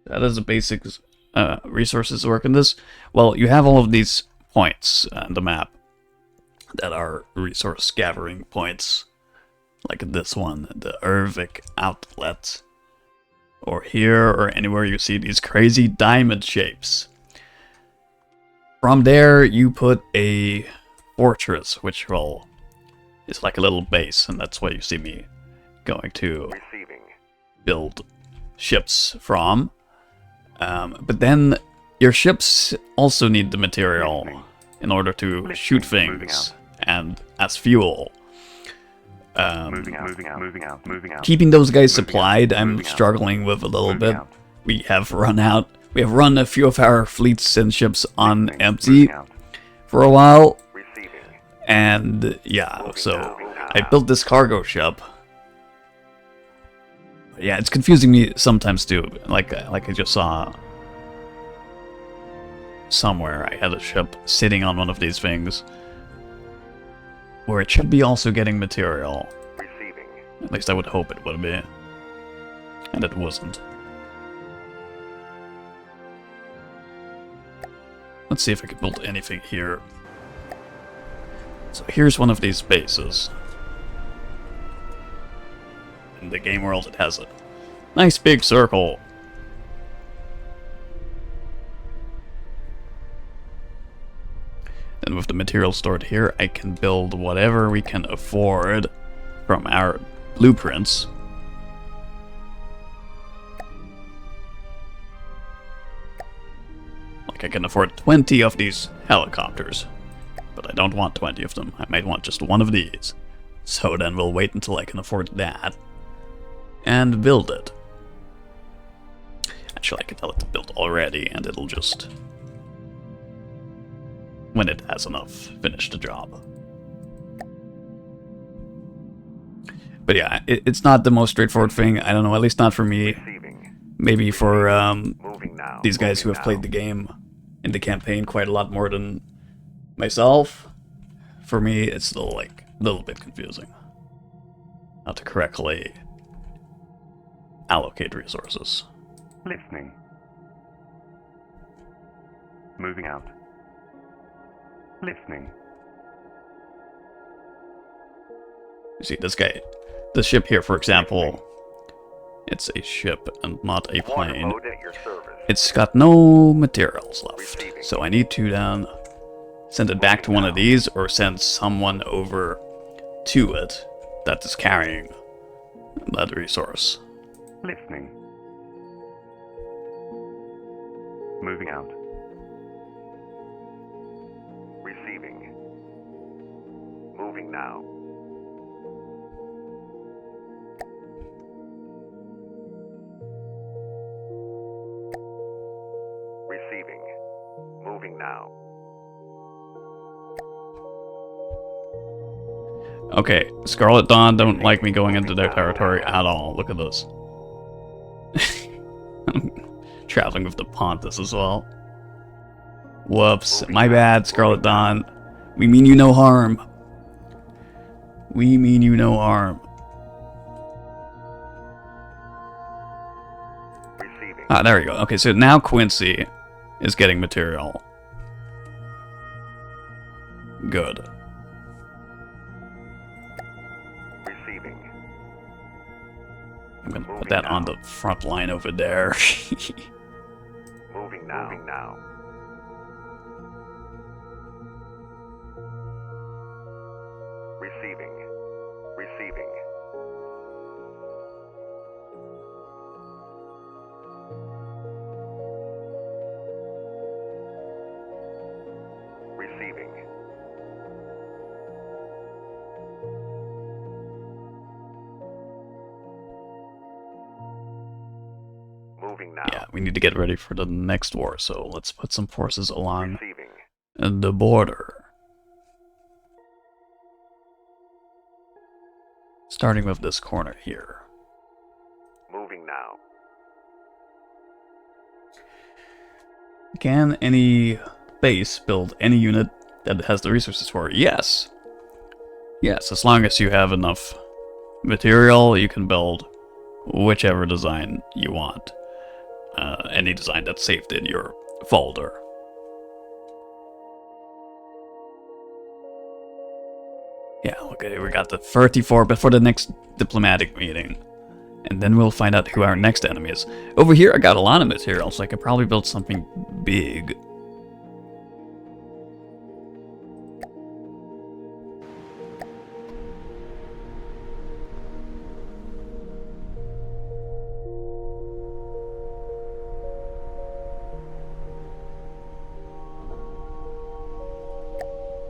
That is the basics resources to work in this. Well, you have all of these points on the map that are resource gathering points. Like this one, the Ervik outlet. Or here, or anywhere you see these crazy diamond shapes. From there, you put a fortress, which is like a little base, and that's what you see me going to Receiving. build ships from. But then your ships also need the material in order to shoot Moving things and as fuel. Moving out, moving out, moving out, moving out. Keeping those guys Moving out, supplied, I'm moving out. struggling with a little Moving bit. out. We have run out. We have run a few of our fleets and ships on Moving empty out. for a while, Receiving. and yeah, so I built this cargo ship. Yeah, it's confusing me sometimes too. Like I just saw somewhere I had a ship sitting on one of these things where it should be also getting material. Receiving. At least I would hope it would be. And it wasn't. Let's see if I can build anything here. So here's one of these bases. In the game world, it has a nice big circle. And with the material stored here, I can build whatever we can afford from our blueprints. Like I can afford 20 of these helicopters, but I don't want 20 of them. I might want just one of these. So then we'll wait until I can afford that and build it. Actually, I can tell it to build already, and it'll just, when it has enough, finish the job. But yeah, it's not the most straightforward thing. I don't know, at least not for me. Receiving. Maybe for Moving now. these guys who have played the game in the campaign quite a lot more than myself. For me, it's still like a little bit confusing how to correctly allocate resources. Listening. Moving out. Listening. You see, this guy, the ship here, for example, it's a ship and not a plane. Mode at your service. It's got no materials left, so I need to then send it back to one of these or send someone over to it that is carrying that resource. Listening. Moving out. Receiving. Moving now. Receiving. Moving now. Okay, Scarlet Dawn don't like me going into their territory at all. Look at this. I'm traveling with the Pontus as well. Whoops, my bad, Scarlet Dawn. We mean you no harm. We mean you no harm. Receiving. Ah, there we go. Okay, so now Quincy is getting material. Good. Receiving. I'm gonna put that on the front line over there. Moving now. Moving now. Receiving. Receiving. Receiving. Moving now. Yeah, we need to get ready for the next war, so let's put some forces along Receiving. the border. Starting with this corner here. Moving now. Can any base build any unit that has the resources for it? Yes. Yes, as long as you have enough material, you can build whichever design you want. Any design that's saved in your folder. Yeah, okay, we got the 34 before the next diplomatic meeting. And then we'll find out who our next enemy is. Over here, I got a lot of material, so I could probably build something big.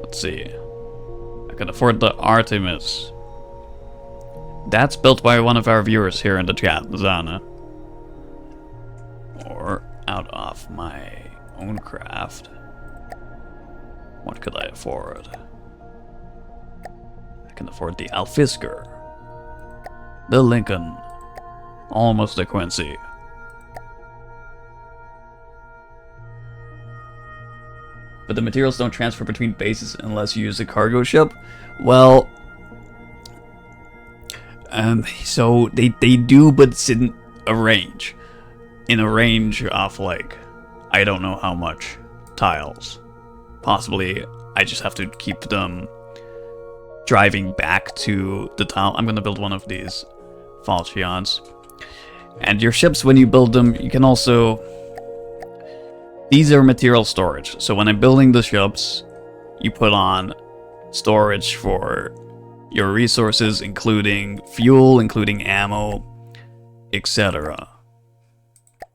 Let's see. I can afford the Artemis. That's built by one of our viewers here in the chat, Zana. Or out of my own craft. What could I afford? I can afford the Alfisker. The Lincoln. Almost a Quincy. But the materials don't transfer between bases unless you use a cargo ship. Well, so they do, but it's in a range. In a range of, like, I don't know how much tiles. Possibly, I just have to keep them driving back to the tile. I'm gonna build one of these Falchions. And your ships, when you build them, you can also... These are material storage. So when I'm building the ships, you put on storage for your resources, including fuel, including ammo, etc.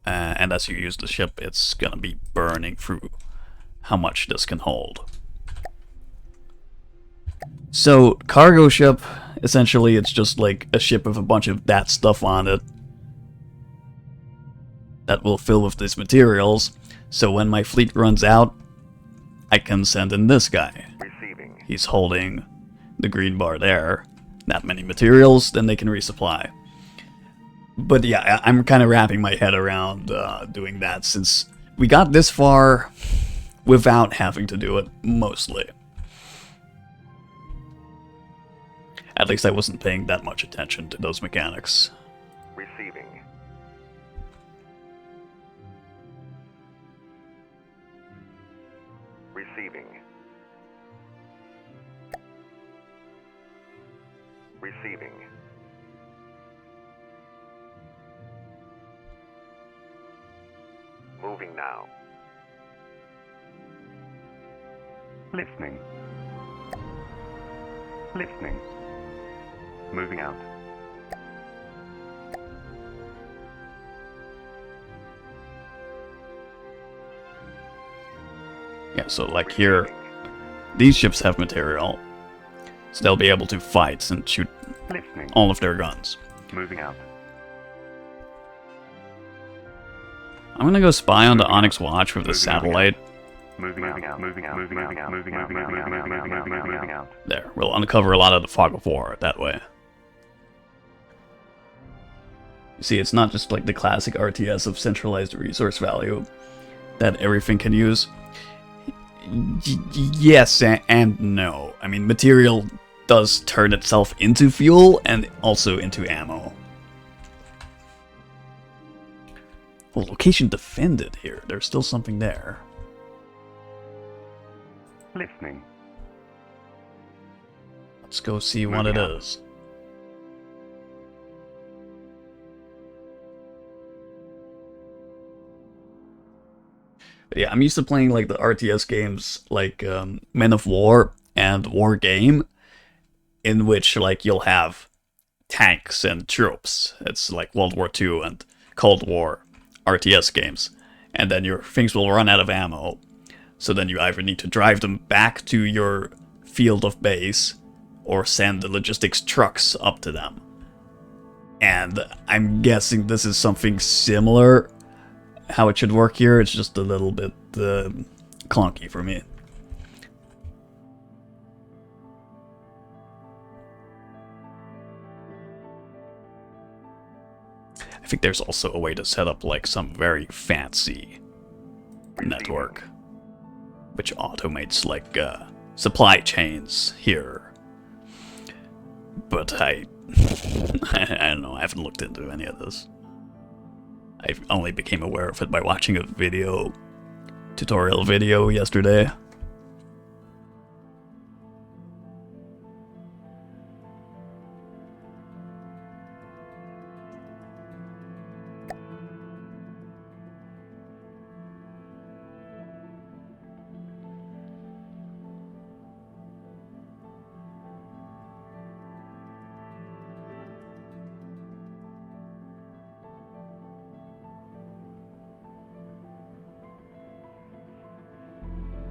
And as you use the ship, it's gonna be burning through how much this can hold. So, cargo ship, essentially it's just like a ship with a bunch of that stuff on it that will fill with these materials. So when my fleet runs out, I can send in this guy. Receiving. He's holding the green bar there. That many materials, then they can resupply. But yeah, I'm kind of wrapping my head around doing that, since we got this far without having to do it, mostly. At least I wasn't paying that much attention to those mechanics. Receiving. Receiving. Receiving. Moving now. Listening. Listening. Moving out. Yeah, so like here, these ships have material, so they'll be able to fight and shoot Listening. all of their guns. Moving out. I'm gonna go spy on the Onyx Watch with the satellite. Moving out. Moving out. Moving out. Moving out. Moving out. There, we'll uncover a lot of the fog of war that way. You see, it's not just like the classic RTS of centralized resource value that everything can use. Yes and no. I mean, material does turn itself into fuel and also into ammo. Well, location defended here. There's still something there. Listening. Let's go see what it is. Yeah, I'm used to playing like the RTS games like Men of War and War Game, in which like you'll have tanks and troops. It's like World War II and Cold War RTS games. And then your things will run out of ammo. So then you either need to drive them back to your field of base or send the logistics trucks up to them. And I'm guessing this is something similar. How it should work here, it's just a little bit clunky for me. I think there's also a way to set up like some very fancy network, which automates like supply chains here. But I don't know, I haven't looked into any of this. I only became aware of it by watching a tutorial video yesterday.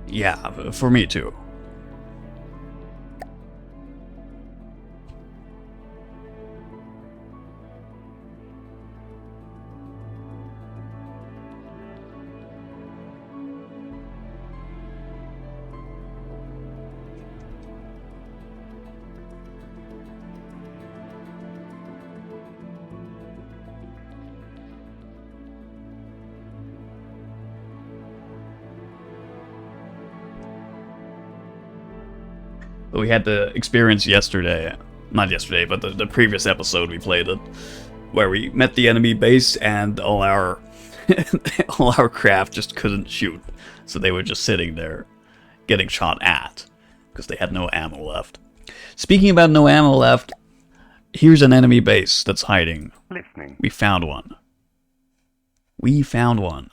Yeah, for me too. But we had the experience yesterday, not yesterday, but the previous episode we played it, where we met the enemy base and all our all our craft just couldn't shoot, so they were just sitting there getting shot at because they had no ammo left. Speaking about no ammo left, here's an enemy base that's hiding. Listening. We found one. We found one.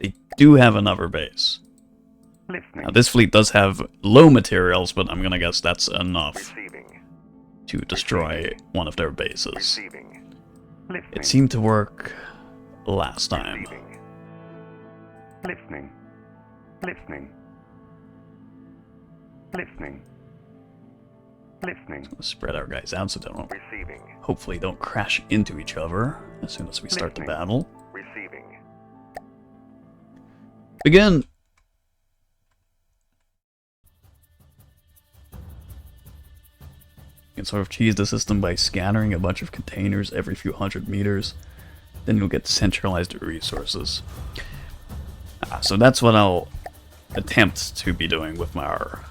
They do have another base. Listening. Now, this fleet does have low materials, but I'm gonna guess that's enough Receiving. to destroy one of their bases. Receiving. Listening. It seemed to work last time. Receiving. Listening. Listening. Listening. Listening. Let's spread our guys out so they don't, Receiving. hopefully don't crash into each other as soon as we start the Listening. battle. Receiving. Begin! You can sort of cheese the system by scattering a bunch of containers every few hundred meters. Then you'll get centralized resources. So that's what I'll attempt to be doing with our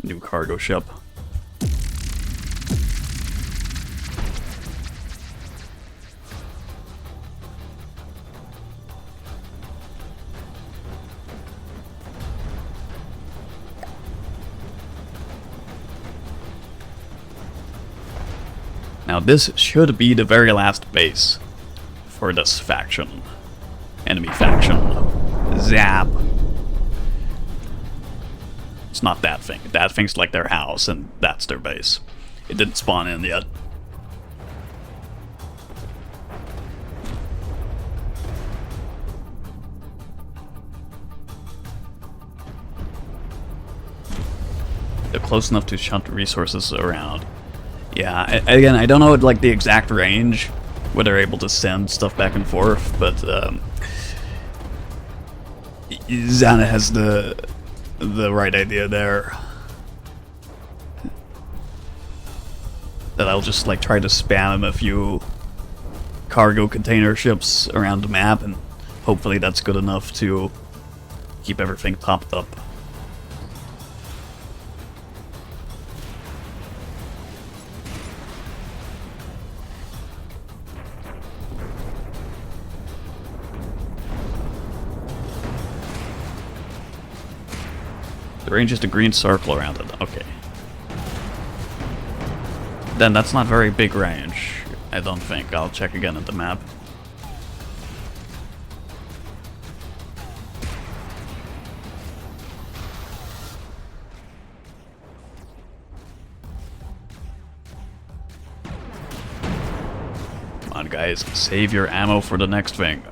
new cargo ship. Now this should be the very last base for this faction. Enemy faction. Zap. It's not that thing. That thing's like their house, and that's their base. It didn't spawn in yet. They're close enough to shunt resources around. Yeah, again, I don't know like the exact range where they're able to send stuff back and forth, but Zana has the right idea there. That I'll just like try to spam a few cargo container ships around the map, and hopefully that's good enough to keep everything topped up. The range is the green circle around it. Okay. Then that's not very big range, I don't think. I'll check again at the map. Come on, guys. Save your ammo for the next thing.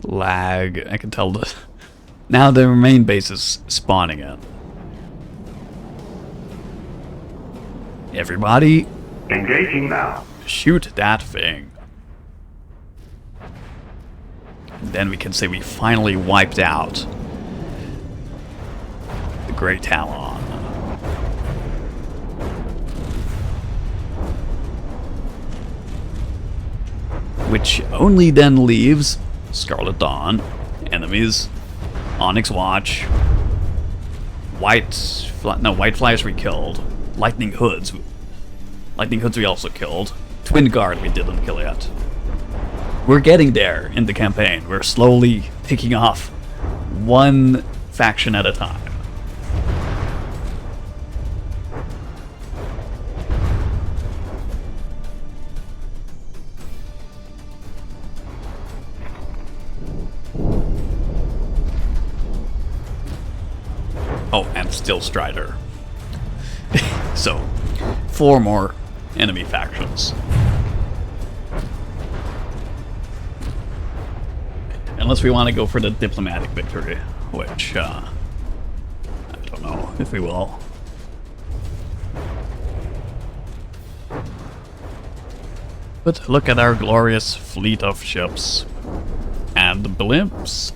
Lag. I can tell the... Now the main base is spawning in. Everybody, Engaging now. shoot that thing. Then we can say we finally wiped out the Grey Talon. Which only then leaves Scarlet Dawn, enemies, Onyx Watch, White Flyers we killed, Lightning Hoods we also killed, Twin Guard we didn't kill yet. We're getting there in the campaign. We're slowly picking off one faction at a time. Oh, and still Strider. So, 4 more enemy factions. Unless we want to go for the diplomatic victory, which, I don't know if we will. But look at our glorious fleet of ships. And blimps.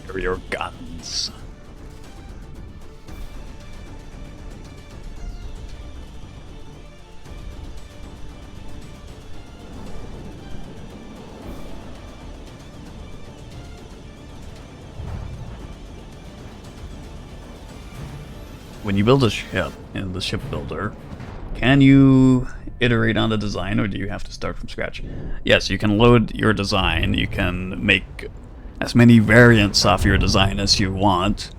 Fire your guns. When you build a ship in the ship builder, can you iterate on the design, or do you have to start from scratch? Yes, you can load your design. You can make as many variants of your design as you want,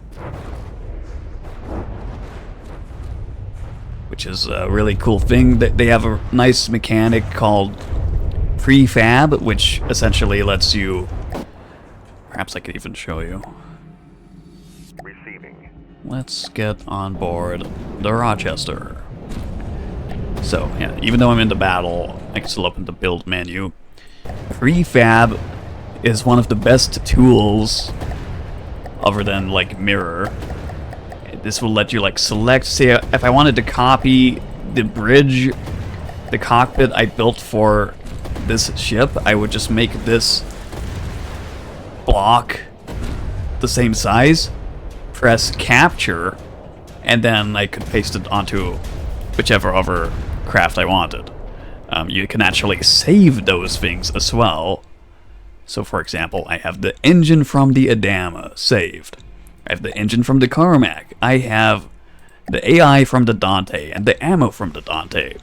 which is a really cool thing. They have a nice mechanic called prefab, which essentially lets you... Perhaps I could even show you. Receiving. Let's get on board the Rochester. So, yeah, even though I'm in the battle, I can still open the build menu. Prefab is one of the best tools, other than, like, mirror. This will let you, like, select, say, if I wanted to copy the bridge, the cockpit I built for this ship, I would just make this block the same size, press capture, and then I could paste it onto whichever other craft I wanted. You can actually save those things as well. So for example, I have the engine from the Adama saved. I have the engine from the Carmack. I have the AI from the Dante and the ammo from the Dante.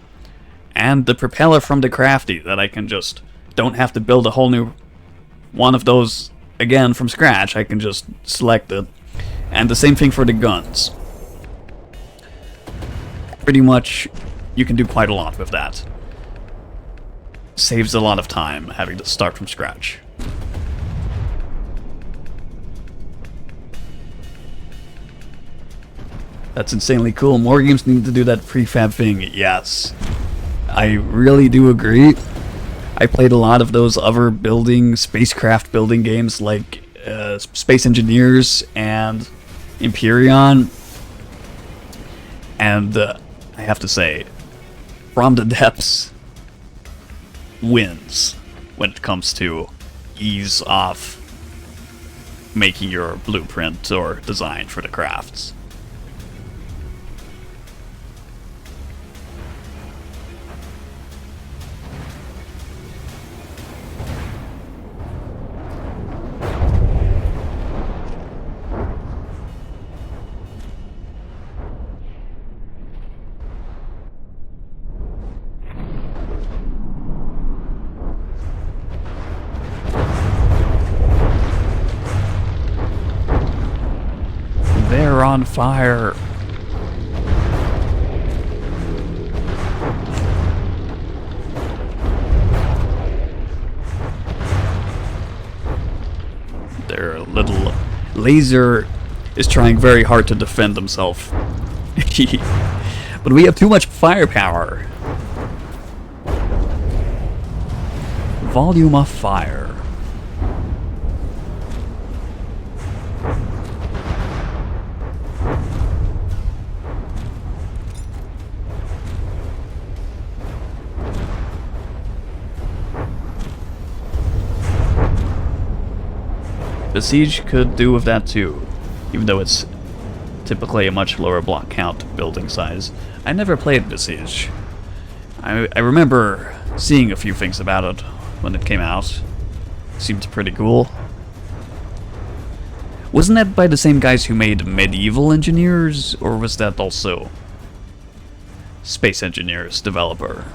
And the propeller from the Crafty that I can just... don't have to build a whole new one of those again from scratch. I can just select it. And the same thing for the guns. Pretty much, you can do quite a lot with that. Saves a lot of time having to start from scratch. That's insanely cool. More games need to do that prefab thing, yes. I really do agree. I played a lot of those other spacecraft building games like Space Engineers and Empyrean. And I have to say, From the Depths wins when it comes to ease of making your blueprint or design for the crafts. They're on fire. Their little laser is trying very hard to defend himself. But we have too much firepower. Volume of fire. Besiege could do with that too, even though it's typically a much lower block count building size. I never played Besiege. I remember seeing a few things about it when it came out. Seemed pretty cool. Wasn't that by the same guys who made Medieval Engineers, or was that also Space Engineers developer?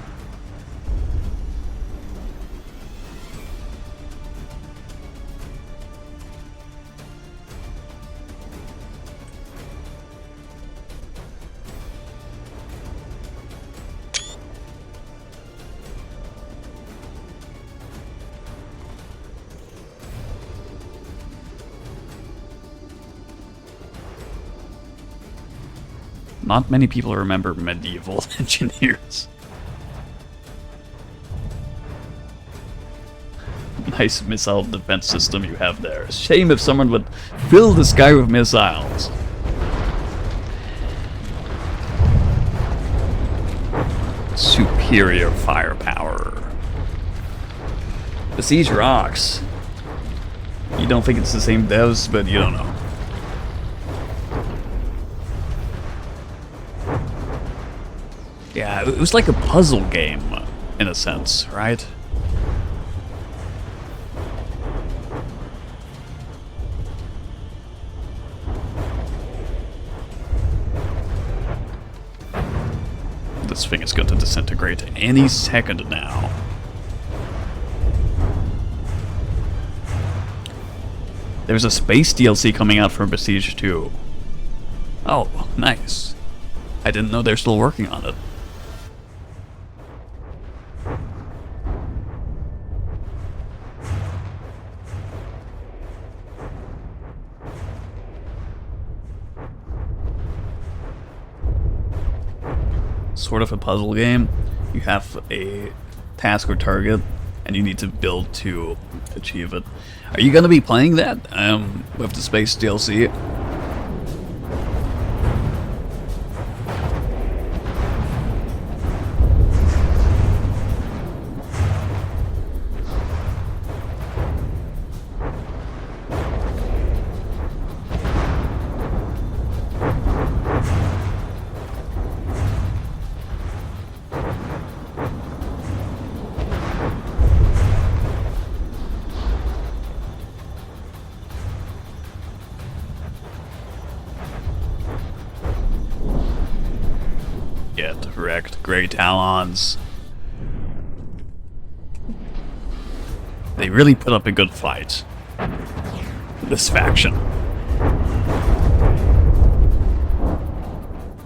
Not many people remember medieval engineers. Nice missile defense system you have there. Shame if someone would fill the sky with missiles. Superior firepower. The siege rocks. You don't think it's the same devs, but you don't know. Yeah, it was like a puzzle game, in a sense, right? This thing is going to disintegrate any second now. There's a space DLC coming out for Besiege 2. Oh, nice. I didn't know they're still working on it. Sort of a puzzle game. You have a task or target, and you need to build to achieve it. Are you gonna be playing that with the Space DLC? Get wrecked, Grey Talons. They really put up a good fight. This faction.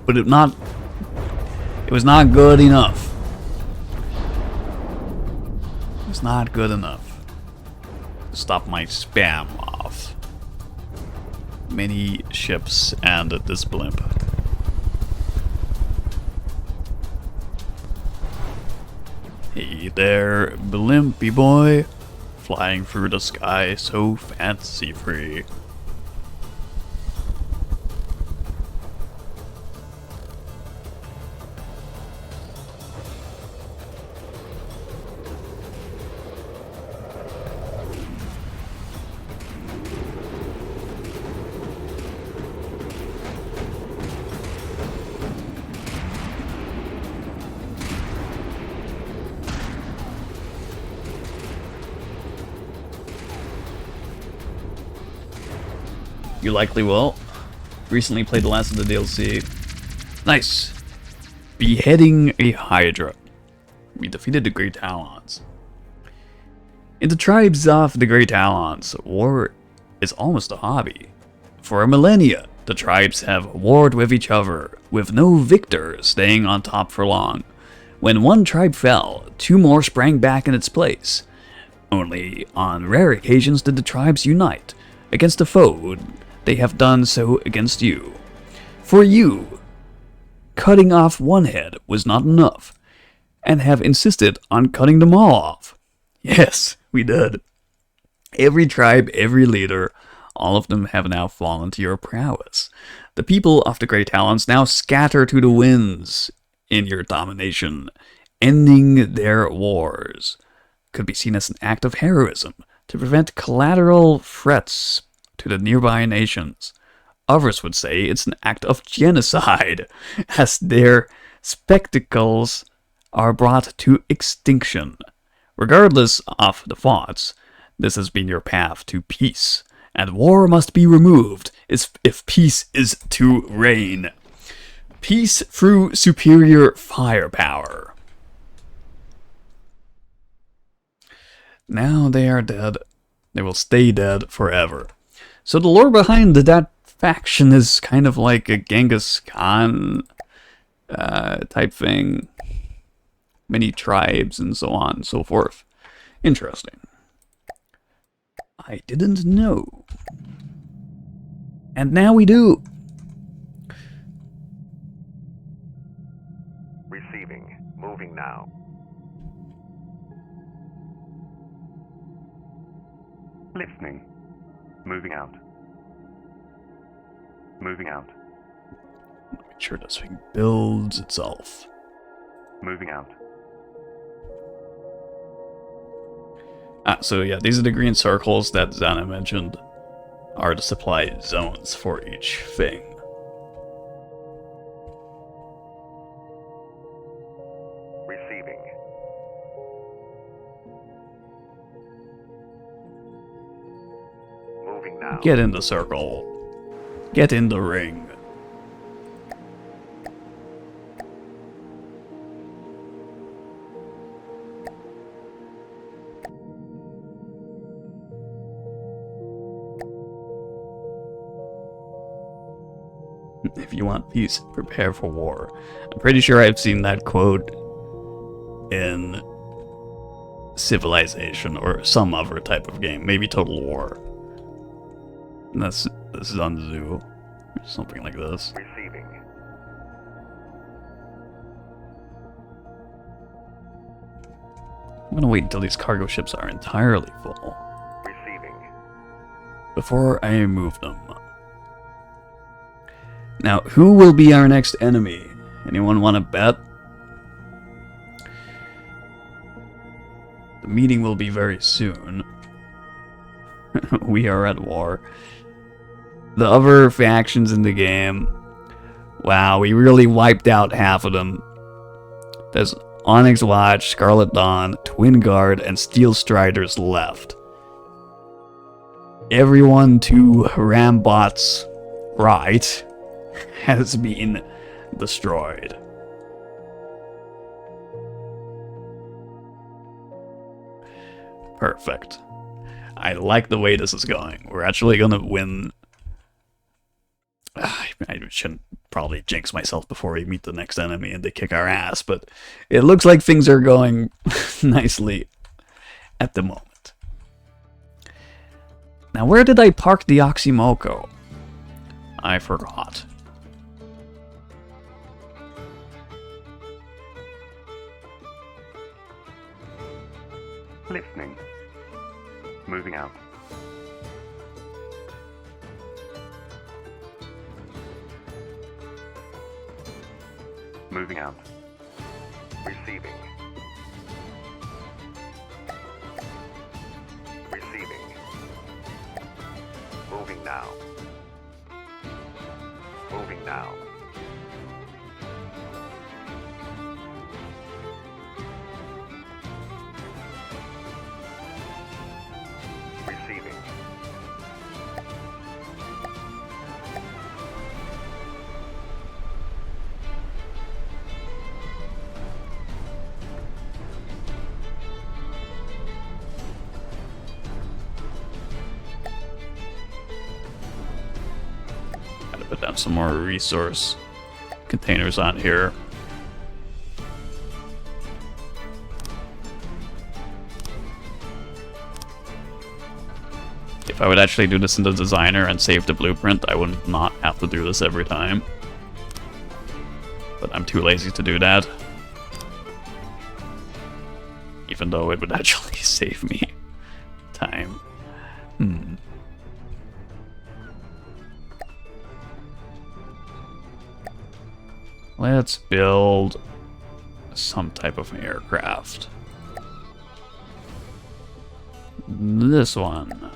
But it was not good enough. It was not good enough to stop my spam off many ships and this blimp. Hey there, blimpy boy, flying through the sky so fancy-free. You likely will. Recently played the last of the DLC. Nice. Beheading a Hydra. We defeated the Grey Talons. In the tribes of the Grey Talons, war is almost a hobby. For a millennia, the tribes have warred with each other, with no victor staying on top for long. When one tribe fell, two more sprang back in its place. Only on rare occasions did the tribes unite against a foe. They have done so against you. For you, cutting off one head was not enough, and have insisted on cutting them all off. Yes, we did. Every tribe, every leader, all of them have now fallen to your prowess. The people of the Grey Talons now scatter to the winds in your domination, ending their wars. Could be seen as an act of heroism to prevent collateral threats to the nearby nations. Others would say it's an act of genocide, as their spectacles are brought to extinction. Regardless of the thoughts, this has been your path to peace, and war must be removed if peace is to reign. Peace through superior firepower. Now they are dead. They will stay dead forever. So the lore behind that faction is kind of like a Genghis Khan type thing. Many tribes and so on and so forth. Interesting. I didn't know. And now we do. Receiving. Moving now. Listening. Moving out. Moving out. Make sure this thing builds itself. Moving out. So yeah, these are the green circles that Zana mentioned are the supply zones for each thing. Receiving. Moving now. Get in the circle. Get in the ring. If you want peace, prepare for war. I'm pretty sure I've seen that quote in Civilization or some other type of game, maybe Total War. And this is on Zoo, or something like this. Receiving. I'm gonna wait until these cargo ships are entirely full Receiving. before I move them. Now, who will be our next enemy? Anyone want to bet? The meeting will be very soon. We are at war. The other factions in the game, wow, we really wiped out half of them. There's Onyx Watch, Scarlet Dawn, Twin Guard, and Steel Striders left. Everyone to Rambot's right has been destroyed. Perfect. I like the way this is going. We're actually gonna win. I shouldn't probably jinx myself before we meet the next enemy and they kick our ass, but it looks like things are going nicely at the moment. Now, where did I park the Oxymoko? I forgot. Listening. Moving out. Moving out. Receiving. Receiving. Moving now. Moving now. Receiving. Gotta put down some more resource containers on here. If I would actually do this in the designer and save the blueprint, I would not have to do this every time. But I'm too lazy to do that. Even though it would actually save me time. Let's build some type of aircraft. This one.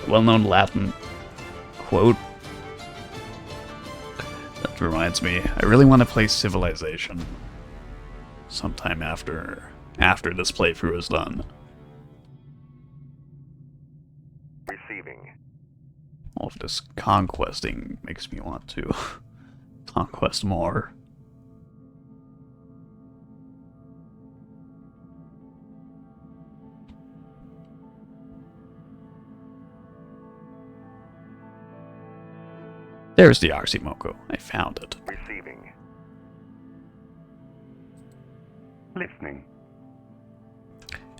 Well-known Latin quote. That reminds me, I really want to play Civilization sometime after this playthrough is done. Receiving. All of this conquesting makes me want to conquest more. There's the Oxymoko. I found it. Receiving. Listening.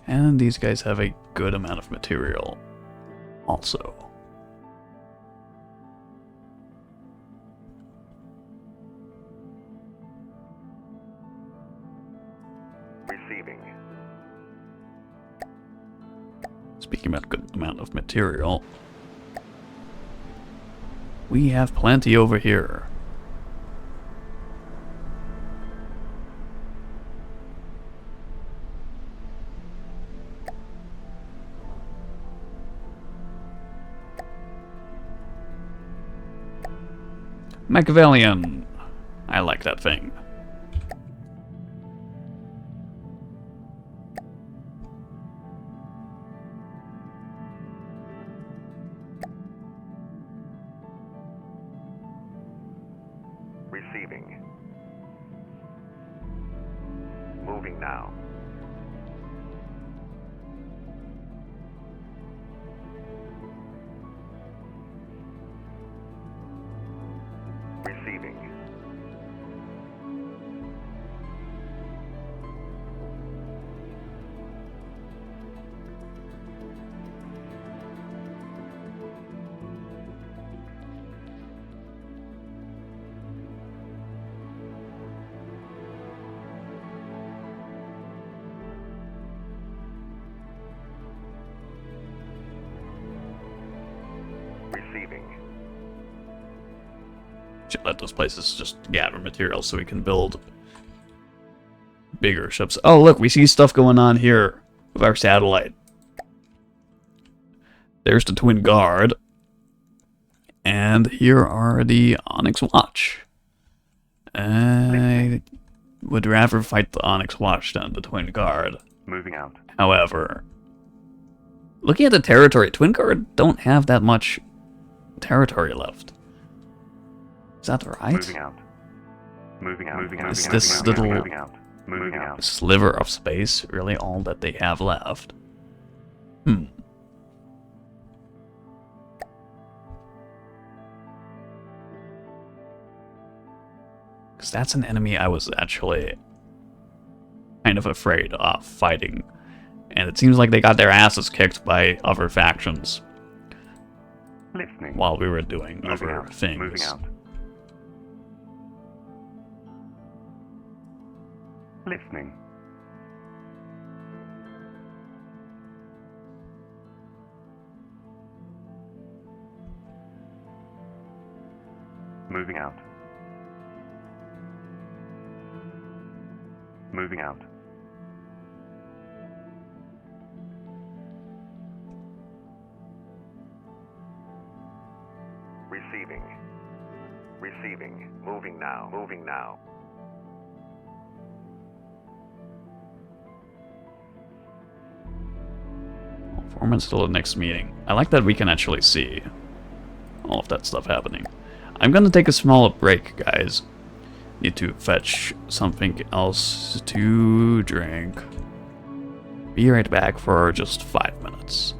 And these guys have a good amount of material also. Receiving. Speaking about good amount of material, we have plenty over here. Machiavellian. I like that thing. Receiving. Moving now. Receiving. Receiving. Should let those places just gather materials so we can build bigger ships. Oh, look, we see stuff going on here with our satellite. There's the Twin Guard. And here are the Onyx Watch. I would rather fight the Onyx Watch than the Twin Guard. Moving out. However, looking at the territory, Twin Guard don't have that much territory left. Is that right? Moving out. Moving out. Moving out. Is Moving this out, little moving out. Moving out. sliver of space really all that they have left? Because that's an enemy I was actually kind of afraid of fighting. And it seems like they got their asses kicked by other factions Listening. while we were doing Moving other out. things. Moving out. Listening. Moving out. Moving out. Receiving. Receiving. Moving now. Moving now. Foreman's still at the next meeting. I like that we can actually see all of that stuff happening. I'm gonna take a small break, guys. Need to fetch something else to drink. Be right back for just 5 minutes.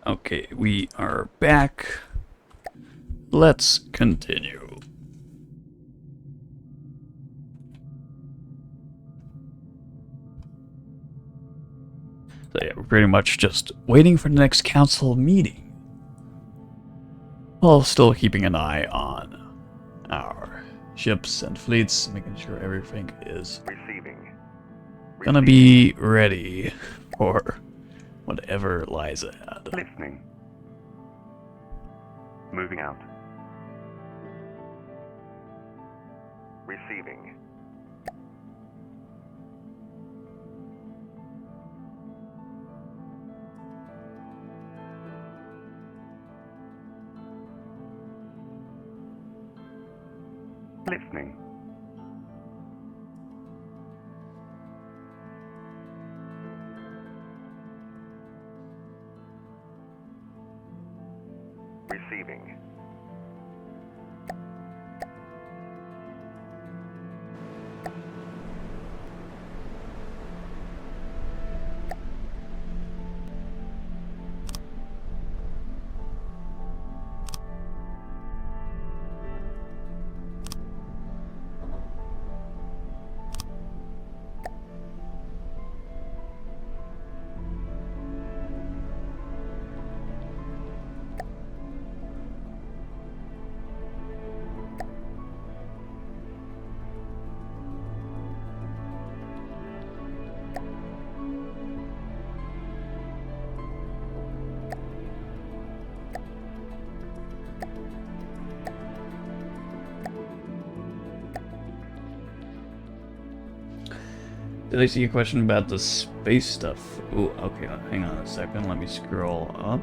Okay, we are back. Let's continue. So yeah, we're pretty much just waiting for the next council meeting, while still keeping an eye on our ships and fleets, making sure everything is Receiving. gonna be ready for whatever lies ahead. Listening. Moving out. Receiving. Listening. Receiving. Did I see a question about the space stuff? Ooh, okay, hang on a second. Let me scroll up.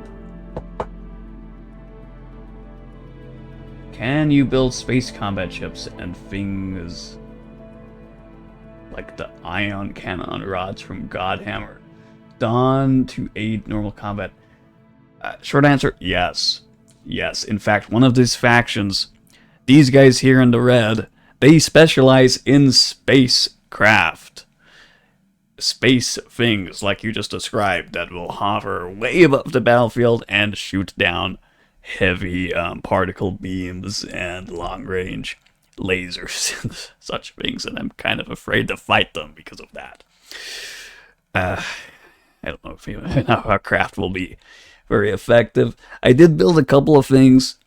Can you build space combat ships and things like the ion cannon rods from Godhammer Dawn to aid normal combat? Short answer, yes. Yes, in fact, one of these factions, these guys here in the red, they specialize in spacecraft. Space things, like you just described, that will hover way above the battlefield and shoot down heavy particle beams and long-range lasers and such things, and I'm kind of afraid to fight them because of that. I don't know if our craft will be very effective. I did build a couple of things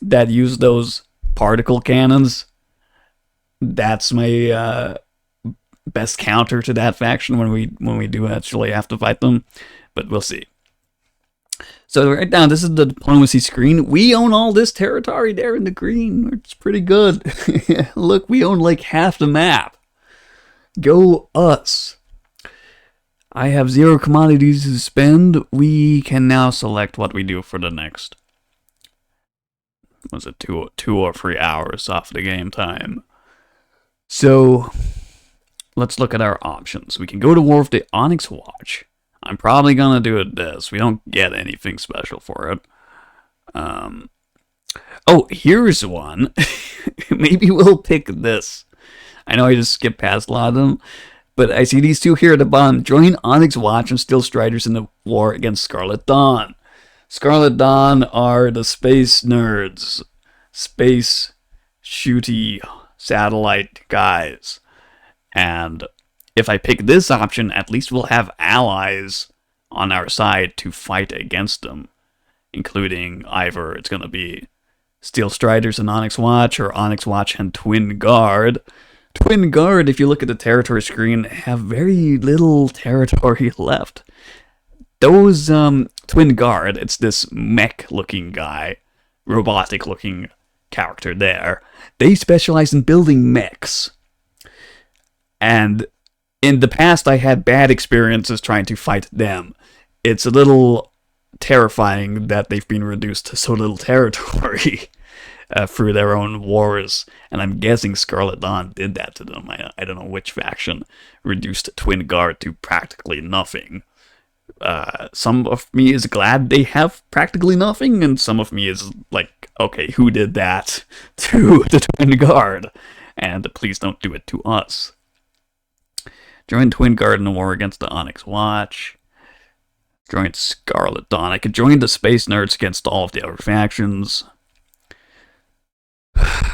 that use those particle cannons. That's my best counter to that faction when we do actually have to fight them, but we'll see. So right now, this is the diplomacy screen. We own all this territory there in the green. It's pretty good. Look, we own like half the map. Go us. I have 0 commodities to spend. We can now select what we do for the next, was it 2 or 3 hours off the game time. So let's look at our options. We can go to War of the Onyx Watch. I'm probably gonna do it this. We don't get anything special for it. Oh, here's one. Maybe we'll pick this. I know I just skipped past a lot of them, but I see these two here at the bottom. Join Onyx Watch and Steel Striders in the war against Scarlet Dawn. Scarlet Dawn are the space nerds. Space shooty satellite guys. And if I pick this option, at least we'll have allies on our side to fight against them, including either it's going to be Steel Striders and Onyx Watch, or Onyx Watch and Twin Guard. Twin Guard, if you look at the territory screen, have very little territory left. Those Twin Guard, it's this mech-looking guy, robotic-looking character there. They specialize in building mechs. And in the past, I had bad experiences trying to fight them. It's a little terrifying that they've been reduced to so little territory through their own wars. And I'm guessing Scarlet Dawn did that to them. I don't know which faction reduced Twin Guard to practically nothing. Some of me is glad they have practically nothing, and some of me is like, okay, who did that to the Twin Guard? And please don't do it to us. Join Twin Guard in the war against the Onyx Watch. Join Scarlet Dawn. I could join the Space Nerds against all of the other factions.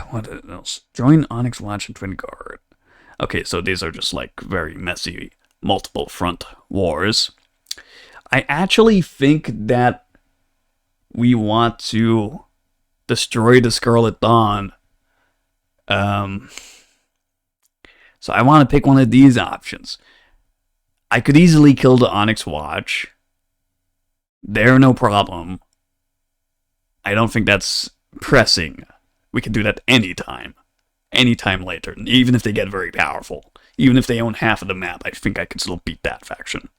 What else? Join Onyx Watch and Twin Guard. Okay, so these are just like very messy multiple front wars. I actually think that we want to destroy the Scarlet Dawn. So I want to pick one of these options. I could easily kill the Onyx Watch. They're no problem. I don't think that's pressing. We can do that anytime. Anytime later. Even if they get very powerful. Even if they own half of the map, I think I could still beat that faction.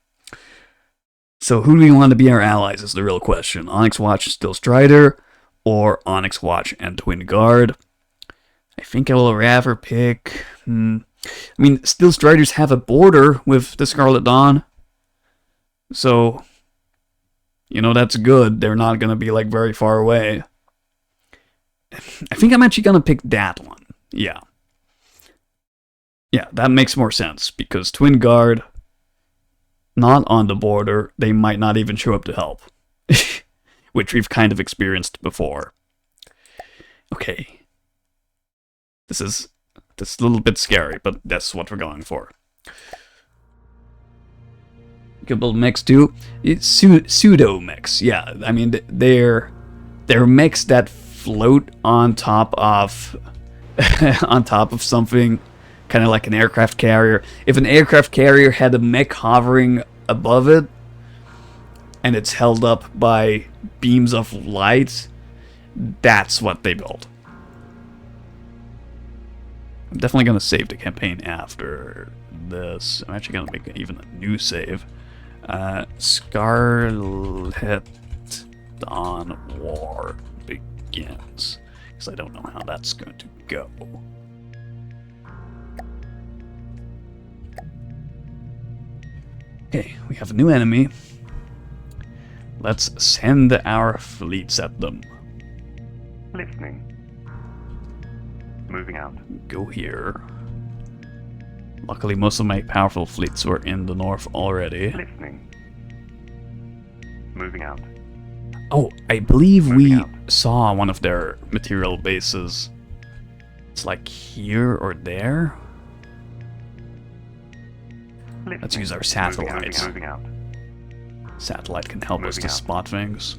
So who do we want to be our allies is the real question. Onyx Watch, Steel Strider, or Onyx Watch and Twin Guard. I think I will rather pick... I mean, Steel Striders have a border with the Scarlet Dawn. So, you know, that's good. They're not going to be, like, very far away. I think I'm actually going to pick that one. Yeah. Yeah, that makes more sense, because Twin Guard, not on the border, they might not even show up to help. Which we've kind of experienced before. Okay. This is a little bit scary, but that's what we're going for. You can build mechs too. It's pseudo mechs, yeah. I mean, they're mechs that float on top of on top of something, kind of like an aircraft carrier. If an aircraft carrier had a mech hovering above it, and it's held up by beams of light, that's what they build. I'm definitely going to save the campaign after this. I'm actually going to make even a new save. Scarlet Dawn War begins. Because I don't know how that's going to go. Okay, we have a new enemy. Let's send our fleets at them. Listening. Moving out. Go here. Luckily, most of my powerful fleets were in the north already. Listening. Moving out. Oh, I believe Moving we out. saw one of their material bases. It's like here or there. Listening. Let's use our satellites. Moving out. Satellite can help us Moving to out. spot things.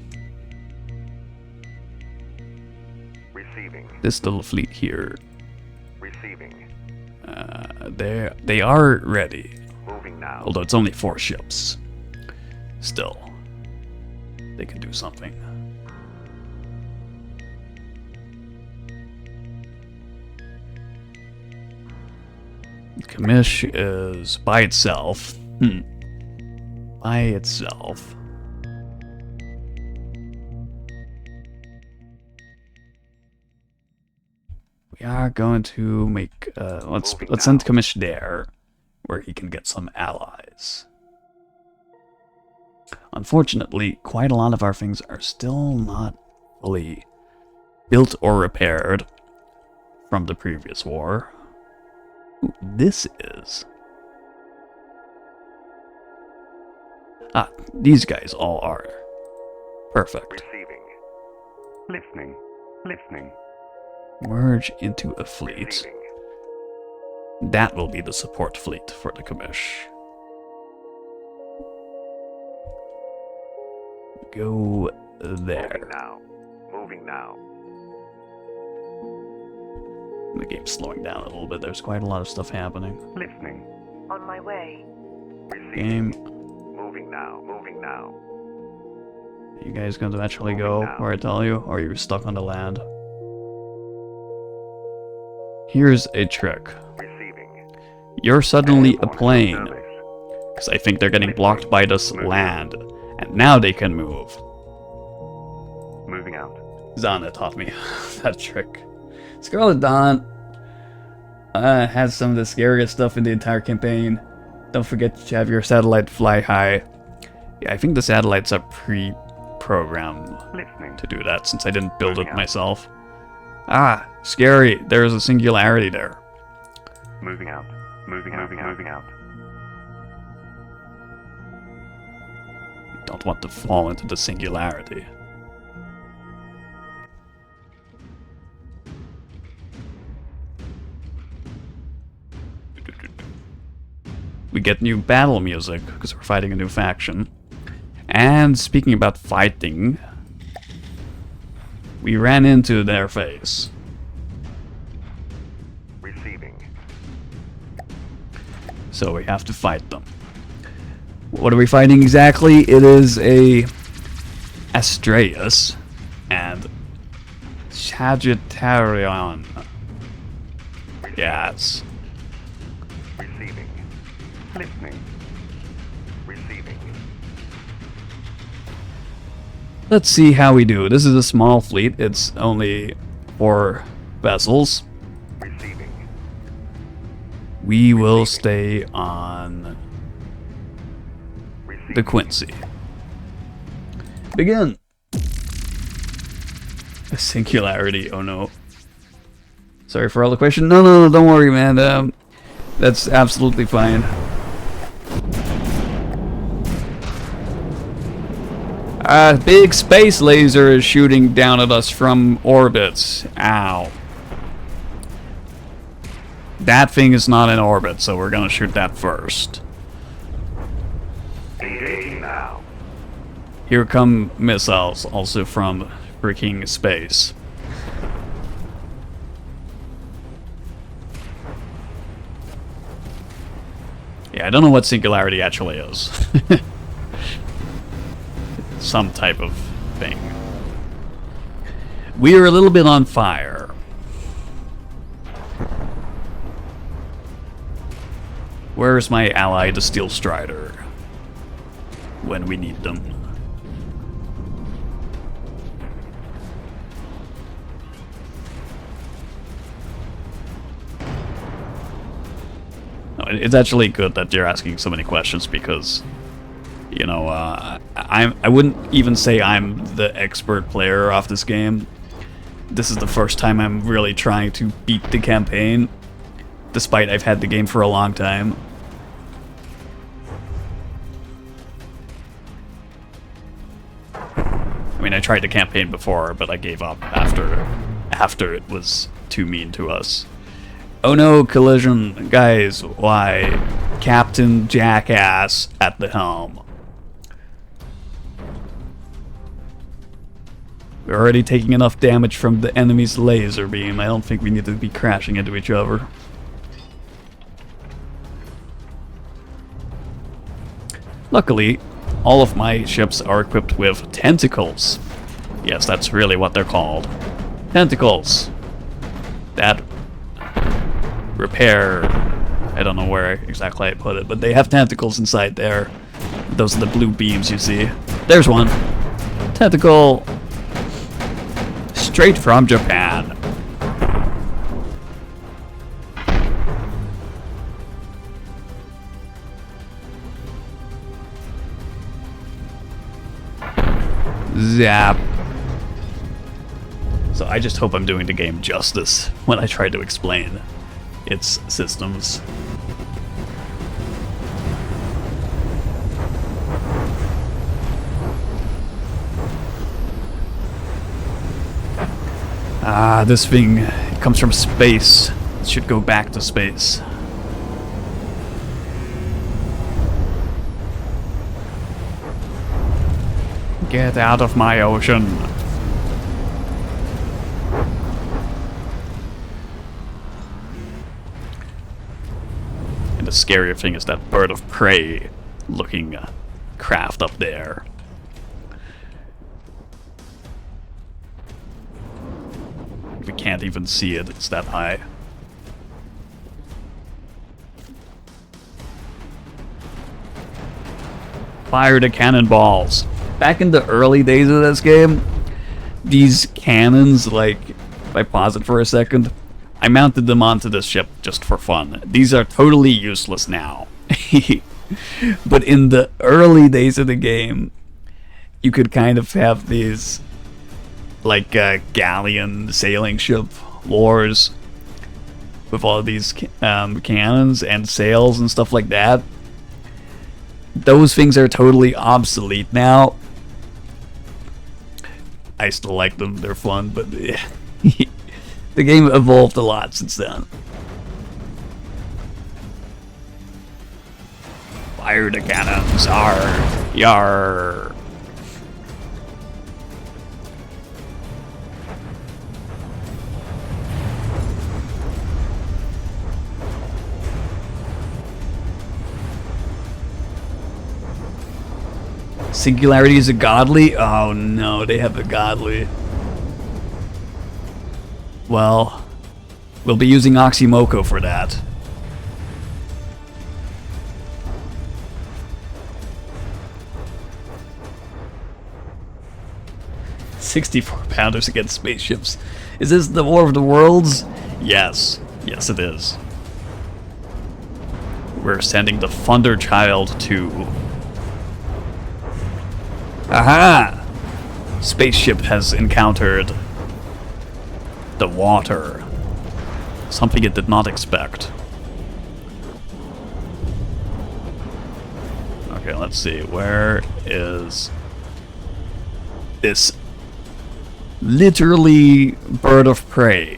Receiving. This little fleet here, Receiving. they are ready. Moving now. Although it's only 4 ships. Still, they can do something. Kamish is by itself. By itself. We are going to make let's send Kamish there, where he can get some allies. Unfortunately, quite a lot of our things are still not fully built or repaired from the previous war. Ooh, this is... Ah, these guys all are. Perfect. Receiving. Listening. Listening. Merge into a fleet. Receiving. That will be the support fleet for the Kamish. Go there. Moving now. Moving now. The game's slowing down a little bit. There's quite a lot of stuff happening. Listening. On my way. Receiving. Game, Moving now. Moving now. you guys going to eventually go where I tell you, or are you stuck on the land? Here's a trick. Receiving. You're suddenly a Airborne plane, service. because I think they're getting blocked by this land, and now they can move. Moving out. Zana taught me that trick. Scarlet Dawn has some of the scariest stuff in the entire campaign. Don't forget to have your satellite fly high. Yeah, I think the satellites are pre-programmed Listening. to do that, since I didn't build it myself. Ah, scary. There's a singularity there. Moving out. Moving out. Moving out. Don't want to fall into the singularity. We get new battle music because we're fighting a new faction. And speaking about fighting, we ran into their face. Receiving. So we have to fight them. What are we fighting exactly? It is a Astraeus and Sagittarion. Yes. Receiving. Listening. Receiving. Let's see how we do. This is a small fleet. It's only 4 vessels. Receiving. We will stay on Receiving. the Quincy. Begin. A singularity. Oh no. Sorry for all the question. No, don't worry, man. That's absolutely fine. A big space laser is shooting down at us from orbits. Ow. That thing is not in orbit, so we're gonna shoot that first. Engaging now. Here come missiles, also from freaking space. Yeah, I don't know what singularity actually is. Some type of thing. We are a little bit on fire. Where's my ally, the Steel Strider? When we need them. No, it's actually good that you're asking so many questions because, you know, I wouldn't even say I'm the expert player of this game. This is the first time I'm really trying to beat the campaign, despite I've had the game for a long time. I mean, I tried the campaign before, but I gave up after it was too mean to us. Oh no, collision. Guys, why? Captain Jackass at the helm. We're already taking enough damage from the enemy's laser beam. I don't think we need to be crashing into each other. Luckily, all of my ships are equipped with tentacles. Yes, that's really what they're called. Tentacles. That repair... I don't know where exactly I put it, but they have tentacles inside there. Those are the blue beams you see. There's one. Tentacle. Straight from Japan. Zap. So I just hope I'm doing the game justice when I try to explain its systems. Ah, this thing, it comes from space. It should go back to space. Get out of my ocean. And the scarier thing is that bird of prey looking craft up there. We can't even see it, it's that high. Fire the cannonballs. Back in the early days of this game, these cannons, like, if I pause it for a second, I mounted them onto this ship just for fun. These are totally useless now. But in the early days of the game, you could kind of have these, like, galleon sailing ship wars with all of these cannons and sails and stuff like that. those things are totally obsolete now. I still like them, they're fun, but the game evolved a lot since then. Fire the cannons, arr, yar. Singularity is a godly? Oh no, they have a godly. Well, we'll be using Oxymoko for that. $64 against spaceships. Is this the War of the Worlds? Yes. Yes, it is. We're sending the Thunderchild to... Aha! Spaceship has encountered the water. Something it did not expect. Okay, let's see. Where is this literally bird of prey?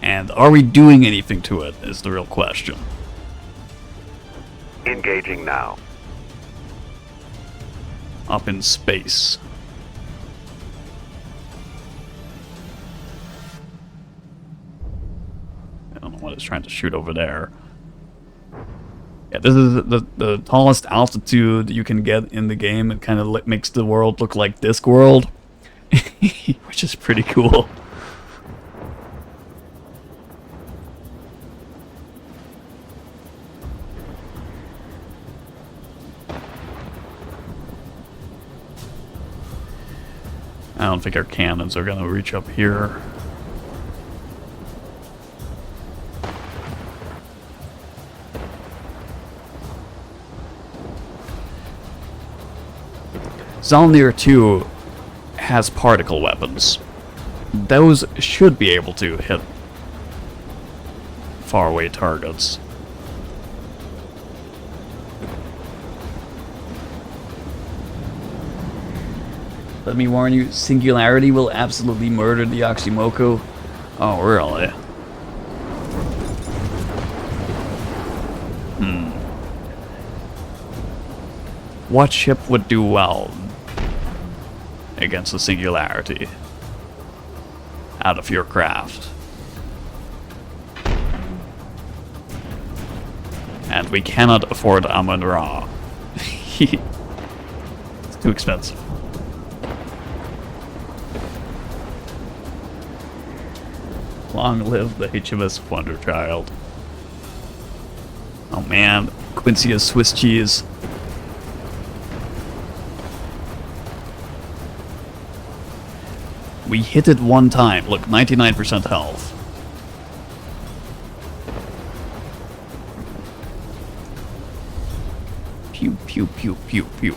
And are we doing anything to it is the real question. Engaging now. Up in space. I don't know what it's trying to shoot over there. Yeah, this is the tallest altitude you can get in the game. It kind of makes the world look like Discworld, which is pretty cool. I don't think our cannons are going to reach up here. Zolnir 2 has particle weapons. Those should be able to hit faraway targets. Let me warn you, Singularity will absolutely murder the Oxymoko. Oh, really? What ship would do well against the Singularity out of your craft? And we cannot afford Amon-Ra. It's too expensive. Long live the HMS Thunderchild. Oh man, Quincy is Swiss cheese. We hit it one time. Look, 99% health. Pew, pew, pew, pew, pew.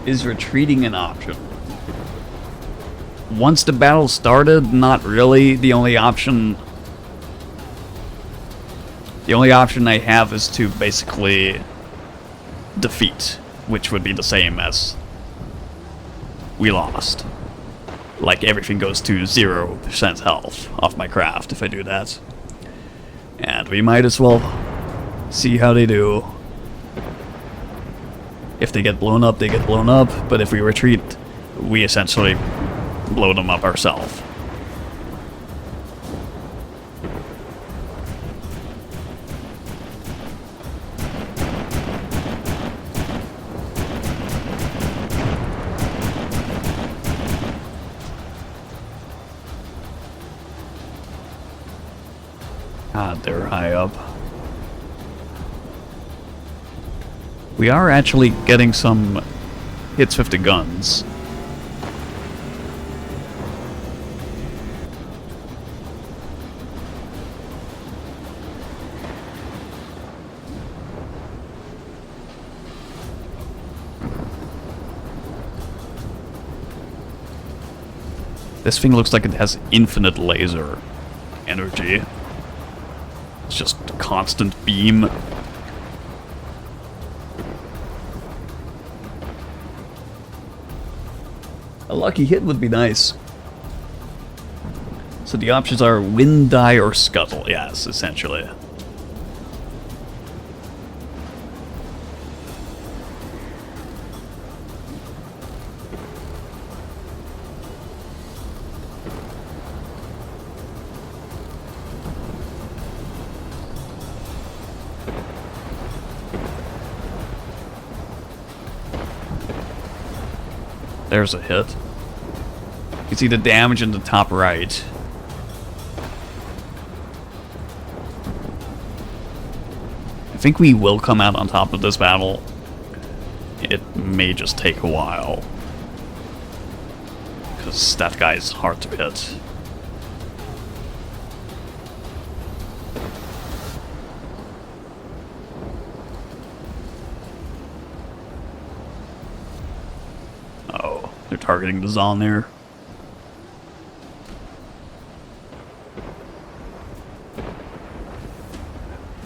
Is retreating an option? Once the battle started, not really. The only option I have is to basically defeat, which would be the same as we lost. Like everything goes to 0% health off my craft if I do that. And we might as well see how they do. If they get blown up, they get blown up, but if we retreat, we essentially blow them up ourselves. God, they're high up. We are actually getting some hits with the guns. This thing looks like it has infinite laser energy. It's just constant beam. A lucky hit would be nice. So the options are win, die, or scuttle. Yes, essentially. There's a hit. You can see the damage in the top right. I think we will come out on top of this battle. It may just take a while. Because that guy's hard to hit. Oh, they're targeting the Zolnir.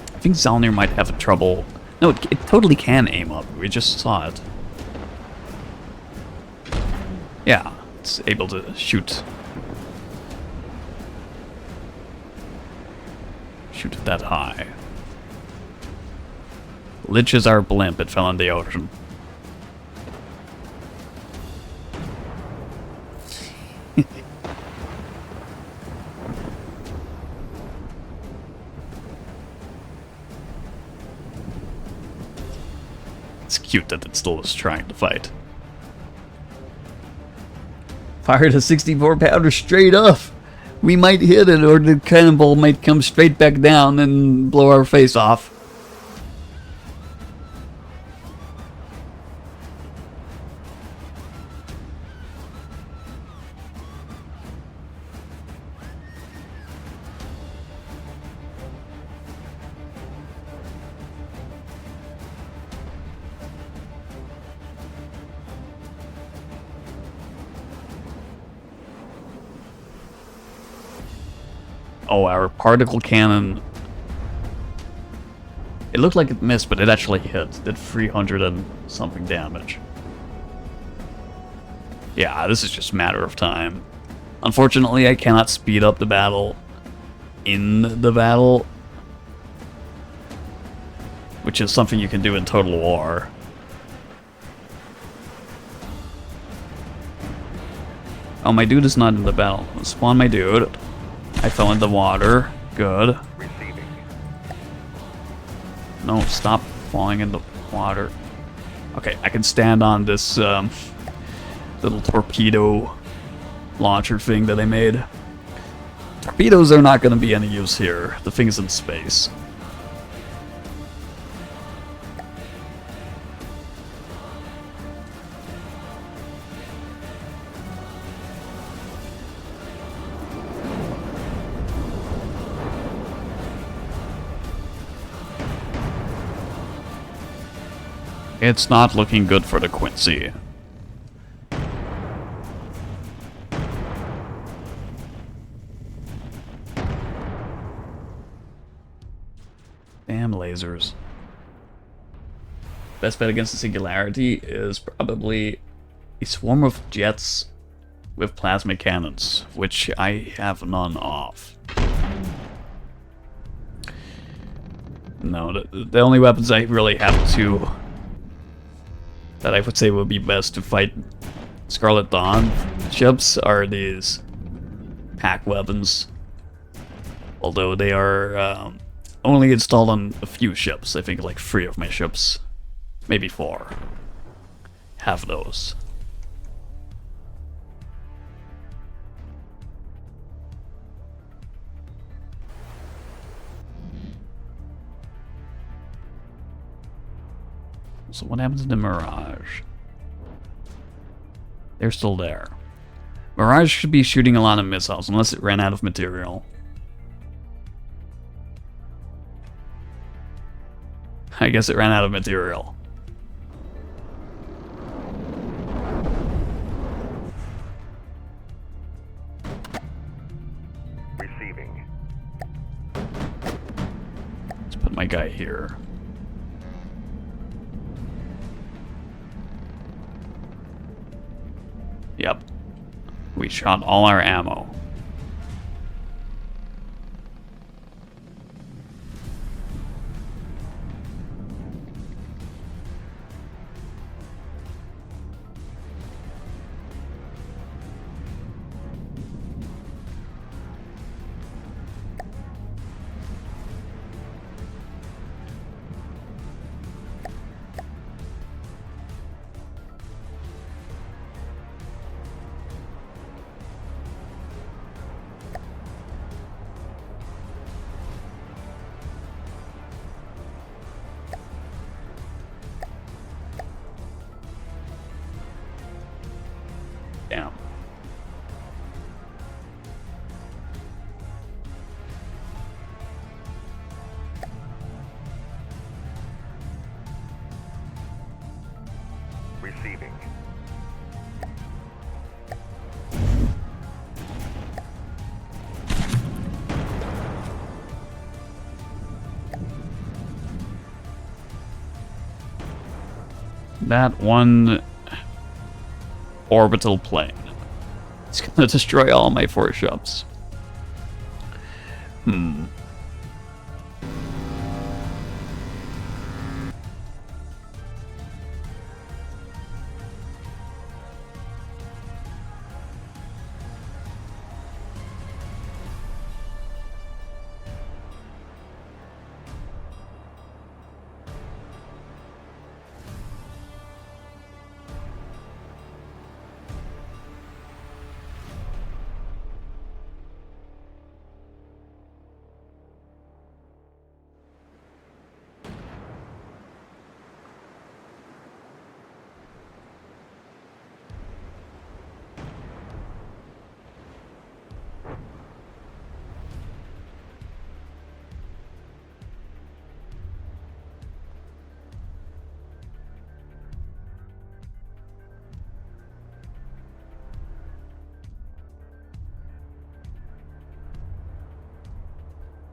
I think Zolnir might have trouble. No, it totally can aim up. We just saw it. Yeah, it's able to shoot. Shoot that high. Lich is our blimp. It fell in the ocean. It's cute that it still is trying to fight. Fired a 64-pounder straight up. We might hit it, or the cannonball might come straight back down and blow our face off. Oh, our particle cannon. It looked like it missed, but it actually hit. Did 300 and something damage. Yeah, this is just a matter of time. Unfortunately, I cannot speed up the battle in the battle, which is something you can do in Total War. Oh, my dude is not in the battle. Let's spawn my dude. I fell in the water. Good. Receiving. No, stop falling in the water. Okay, I can stand on this little torpedo launcher thing that I made. Torpedoes are not going to be any use here. The thing is in space. It's not looking good for the Quincy. Damn lasers. Best bet against the Singularity is probably a swarm of jets with plasma cannons, which I have none of. No, the only weapons I really have to... that I would say would be best to fight Scarlet Dawn ships are these pack weapons. Although they are only installed on a few ships. I think like 3 of my ships, maybe 4, have those. So what happens to the Mirage? They're still there. Mirage should be shooting a lot of missiles, unless it ran out of material. I guess it ran out of material. put my guy here. Yep. We shot all our ammo. Damn. Receiving. That one orbital plane. It's gonna destroy all my 4 ships.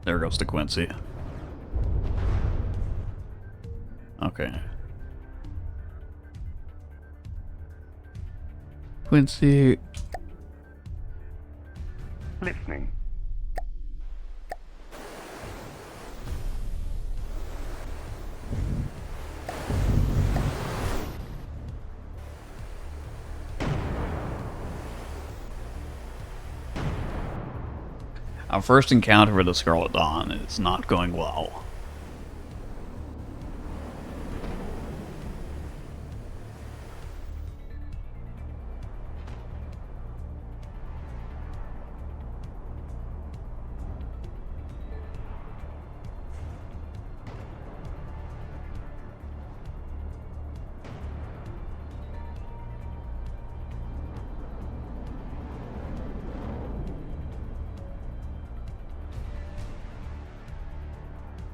There goes the Quincy. Okay. Quincy. Listening. Our first encounter with the Scarlet Dawn is not going well.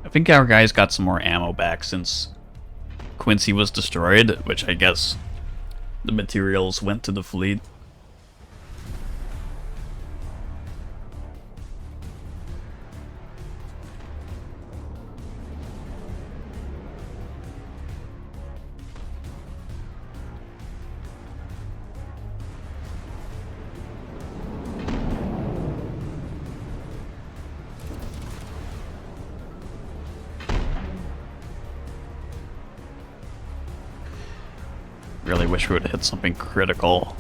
I think our guys got some more ammo back since Quincy was destroyed, which I guess the materials went to the fleet. Really wish we would have hit something critical.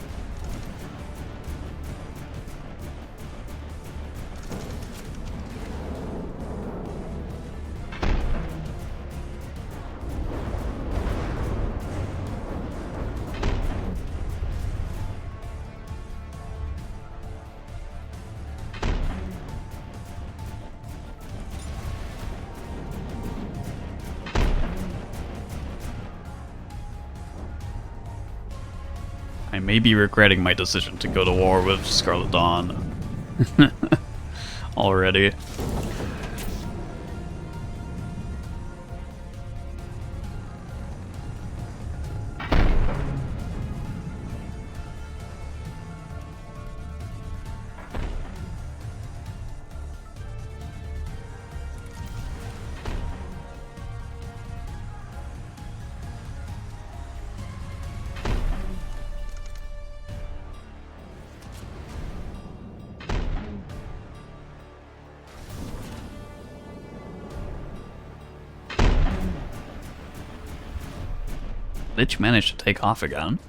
I may be regretting my decision to go to war with Scarlet Dawn already. Lich managed to take off again.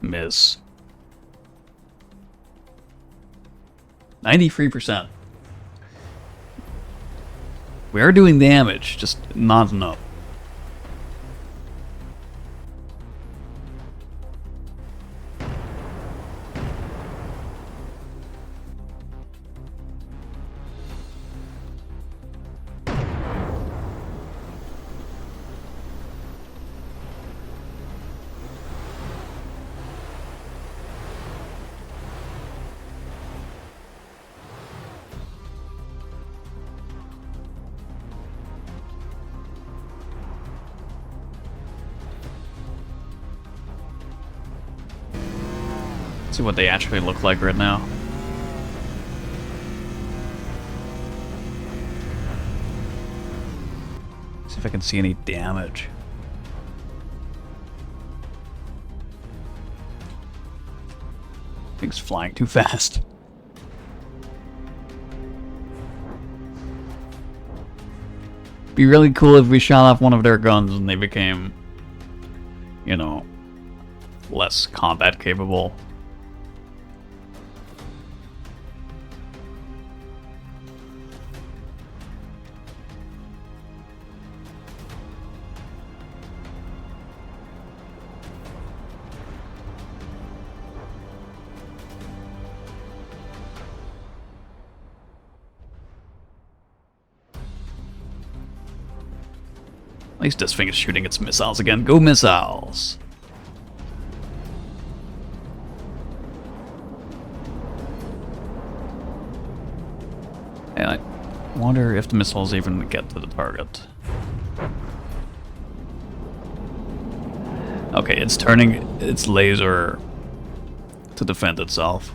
Miss. 93%. We are doing damage, just not enough. See what they actually look like right now. See if I can see any damage. Thing's flying too fast. Be really cool if we shot off one of their guns and they became, you know, less combat capable. At least this thing is shooting its missiles again. Go missiles! And I wonder if the missiles even get to the target. Okay, it's turning its laser to defend itself.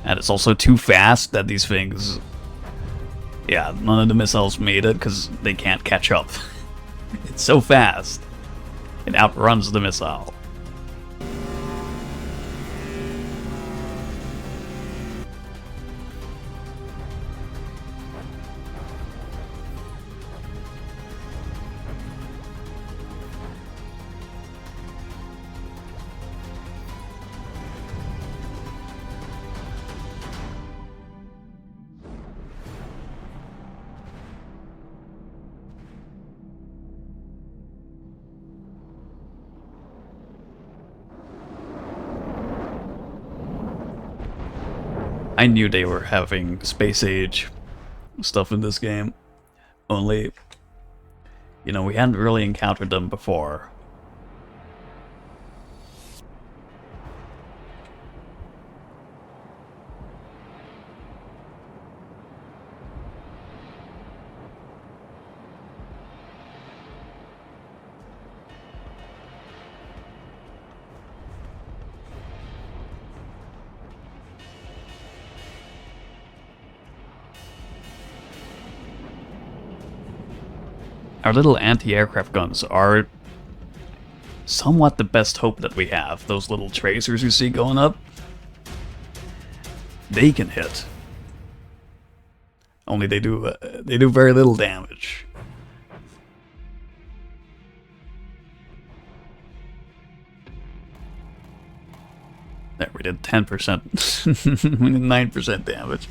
And it's also too fast that these things... Yeah, none of the missiles made it because they can't catch up. It's so fast. It outruns the missile. I knew they were having space age stuff in this game. Only, you know, we hadn't really encountered them before. Our little anti-aircraft guns are somewhat the best hope that we have. Those little tracers you see going up, they can hit. Only they do very little damage. There, we did 10%. We did 9% damage.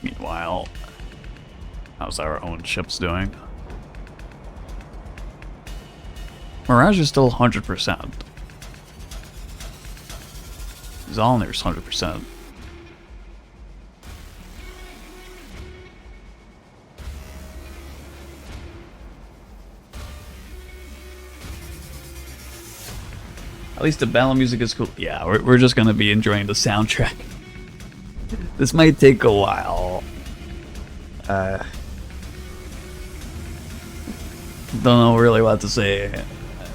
Meanwhile, how's our own ships doing? Mirage is still 100%. Zollner's 100%. At least the battle music is cool. Yeah, we're just gonna be enjoying the soundtrack. This might take a while. don't know really what to say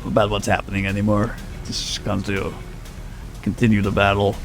about what's happening anymore. Just comes to continue the battle.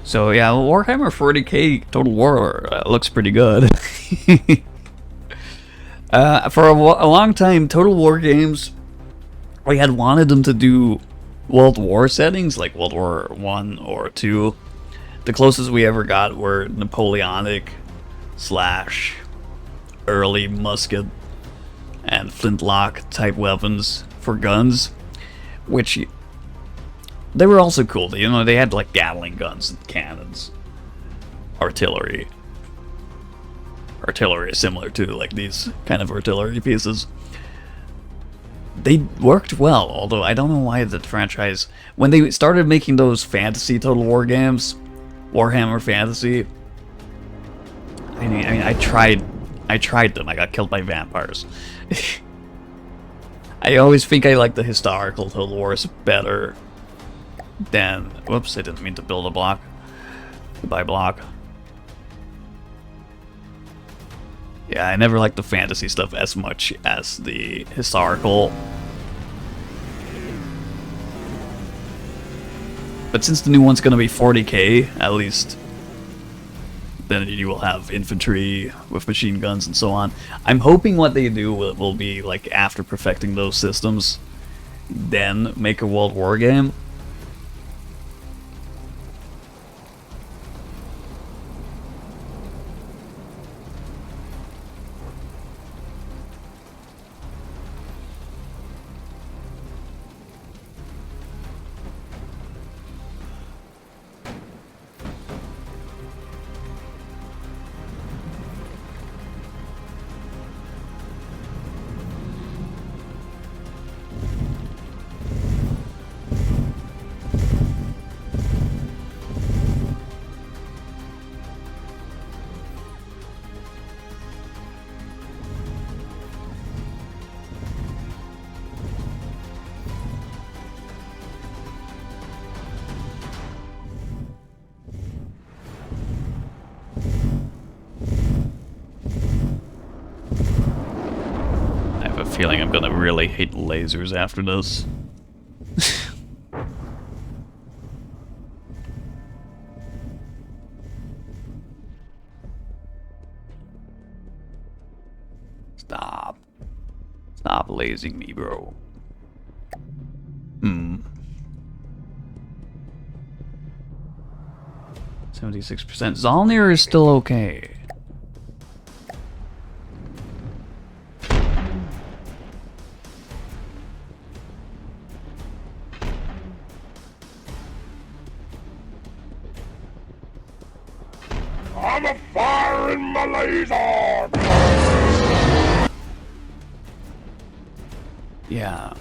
So yeah, Warhammer 40k Total War looks pretty good. For a long time, Total War games, we had wanted them to do World War settings, like World War 1 or 2. The closest we ever got were Napoleonic / early musket and flintlock type weapons for guns, which they were also cool. You know, they had like Gatling guns and cannons, artillery. Artillery is similar to like these kind of artillery pieces. They worked well, although I don't know why the franchise, when they started making those fantasy Total War games, Warhammer Fantasy, I mean, I tried them. I got killed by vampires. I always think I like the historical Total Wars better than... Whoops, I didn't mean to build a block. Goodbye, block. Yeah, I never liked the fantasy stuff as much as the historical. But since the new one's gonna be 40k, at least, then you will have infantry with machine guns and so on. I'm hoping what they do will be, like, after perfecting those systems, then make a World War game. Feeling I'm gonna really hate lasers after this. Stop. Stop lasing me, bro. 76%. Zolnir is still okay. I'm a firing my laser! Yeah,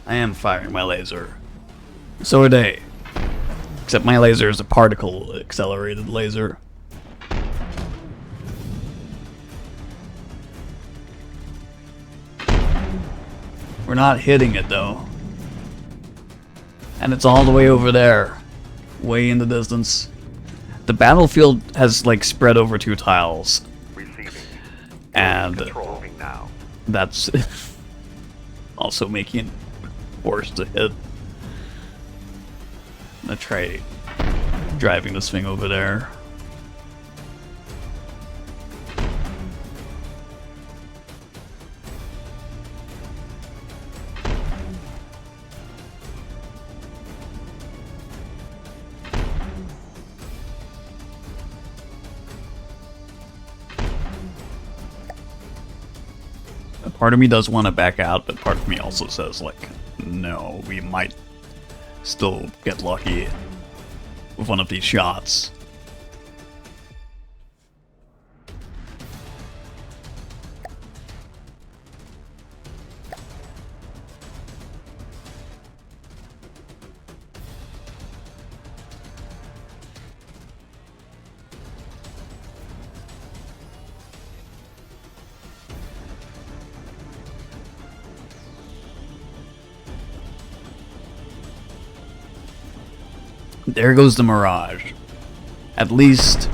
I am firing my laser. So are they. Except my laser is a particle accelerated laser. We're not hitting it though. And it's all the way over there. Way in the distance. The battlefield has like spread over 2 tiles. Receiving. And Controlling now. that's also making it worse to hit. I'm gonna try driving this thing over there. A part of me does want to back out, but part of me also says, like, no, we might still get lucky with one of these shots. There goes the Mirage. At least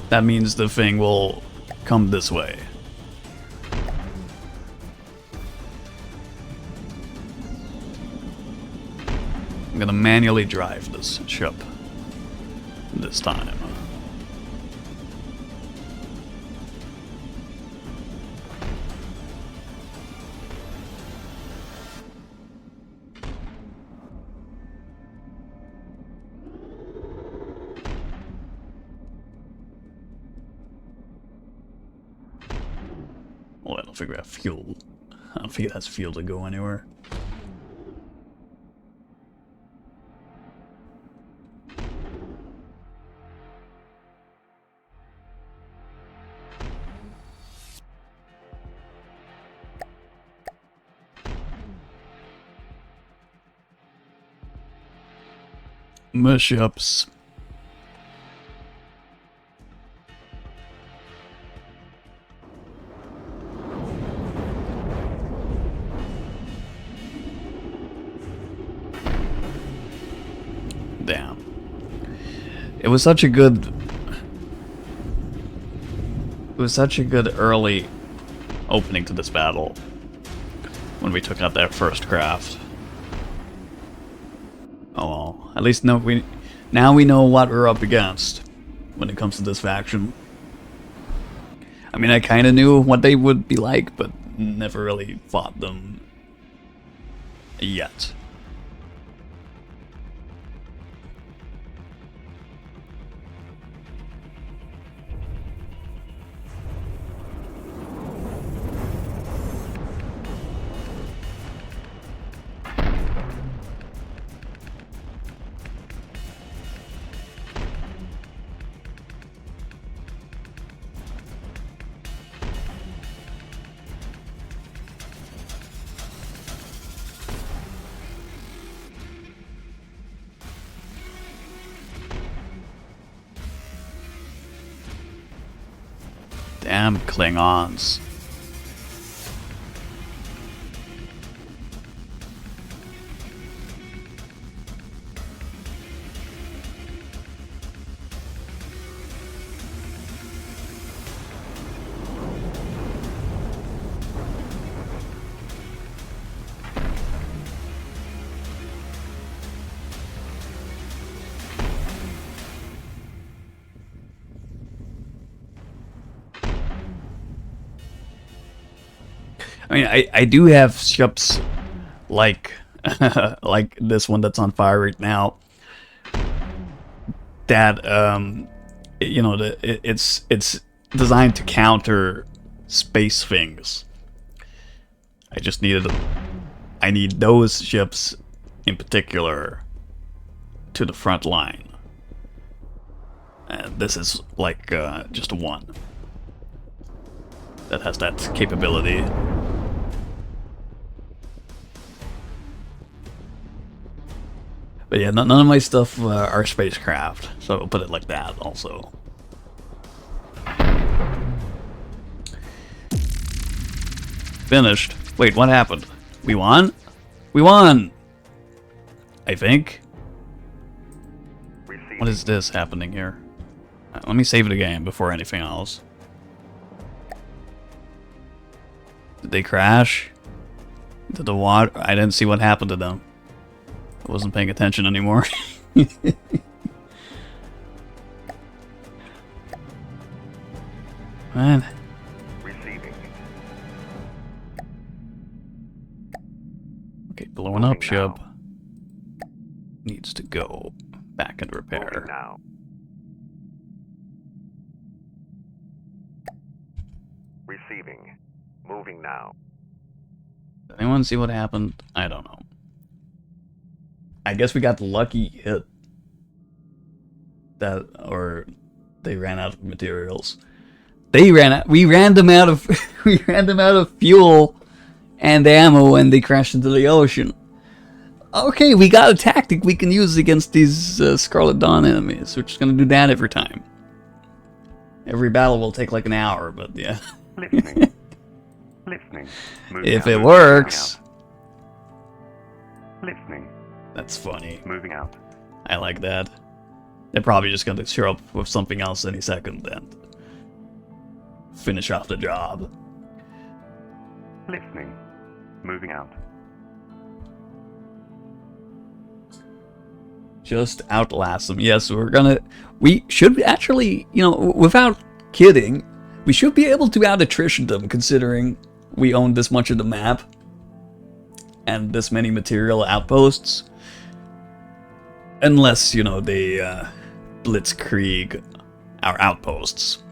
that means the thing will come this way. I'm gonna manually drive this ship this time. Well, I don't think we have fuel. I don't think it has fuel to go anywhere. Mush-ups. Damn. It was such a good early opening to this battle when we took out that first craft. Oh well. At least now we know what we're up against when it comes to this faction. I mean, I kinda knew what they would be like, but never really fought them yet. Damn Klingons. I mean, I do have ships like like this one that's on fire right now. That you know, it's designed to counter space things. I need those ships in particular to the front line, and this is like just one that has that capability. But yeah, none of my stuff are spacecraft, so I'll put it like that also. Finished. Wait, what happened? We won? We won! I think. What is this happening here? Let me save the game before anything else. Did they crash? Did the water? I didn't see what happened to them. I wasn't paying attention anymore. Man. Receiving. Okay, blowing up ship needs to go back and Moving repair. now. Receiving. Moving now. Did anyone see what happened? I don't know. I guess we got the lucky hit. That, or they ran out of materials. We ran them out of we ran them out of fuel and ammo, and they crashed into the ocean. Okay, we got a tactic we can use against these Scarlet Dawn enemies. We're just gonna do that every time. Every battle will take like an hour, but yeah. Listening. Listening. Moving If out, it moving works. out. Listening. That's funny. Moving out. I like that. They're probably just gonna show up with something else any second and finish off the job. Listening. Moving out. Just outlast them. Yes, we should actually, you know, without kidding, we should be able to out-attrition them, considering we own this much of the map and this many material outposts. Unless, you know, they blitzkrieg our outposts.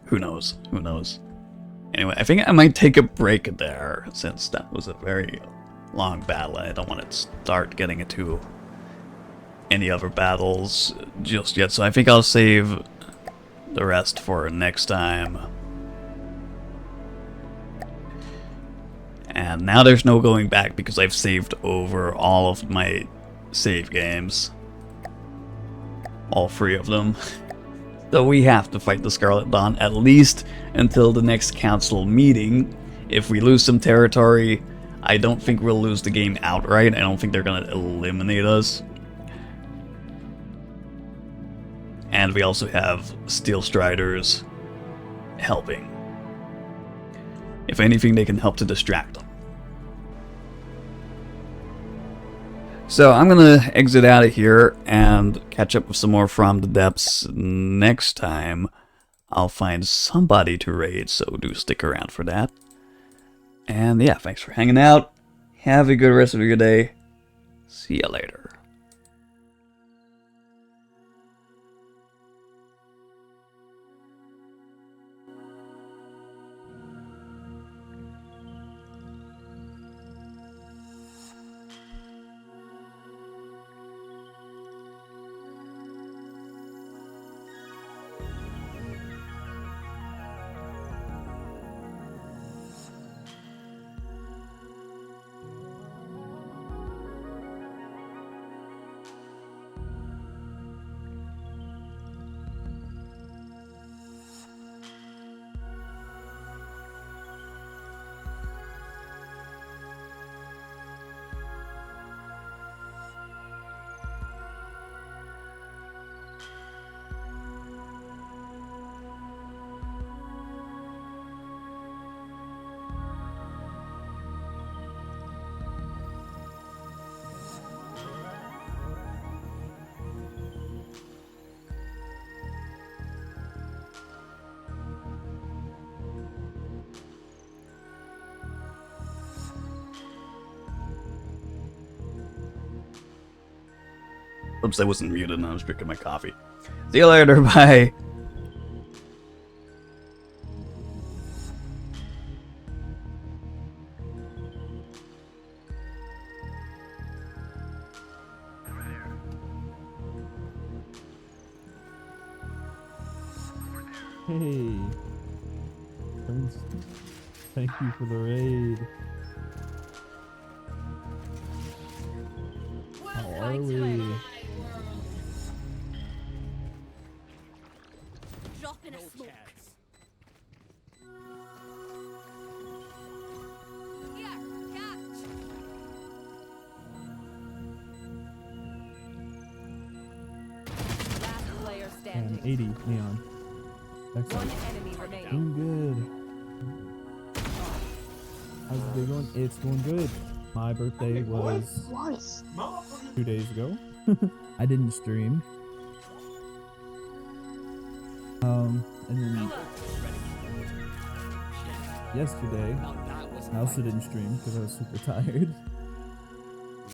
Who knows? Who knows? Anyway, I think I might take a break there, since that was a very long battle. I don't want to start getting into any other battles just yet, so I think I'll save the rest for next time. And now there's no going back because I've saved over all of my save games. All 3 of them. So we have to fight the Scarlet Dawn at least until the next council meeting. If we lose some territory, I don't think we'll lose the game outright. I don't think they're gonna eliminate us. And we also have Steel Striders helping. If anything, they can help to distract them. So I'm gonna exit out of here and catch up with some more From the Depths next time. I'll find somebody to raid, so do stick around for that. And yeah, thanks for hanging out. Have a good rest of your day. See ya later. Oops, I wasn't muted and I was drinking my coffee. See you later, bye. Hey, Prince, thank you for the raid. How are we? Drop in a smoke. Here, catch. Last player And standing. 80 neon. One Excellent. enemy remaining. Doing good. How's the day going? It's going good. My birthday was 2 days ago. I didn't stream. And then yesterday, I also didn't stream because I was super tired.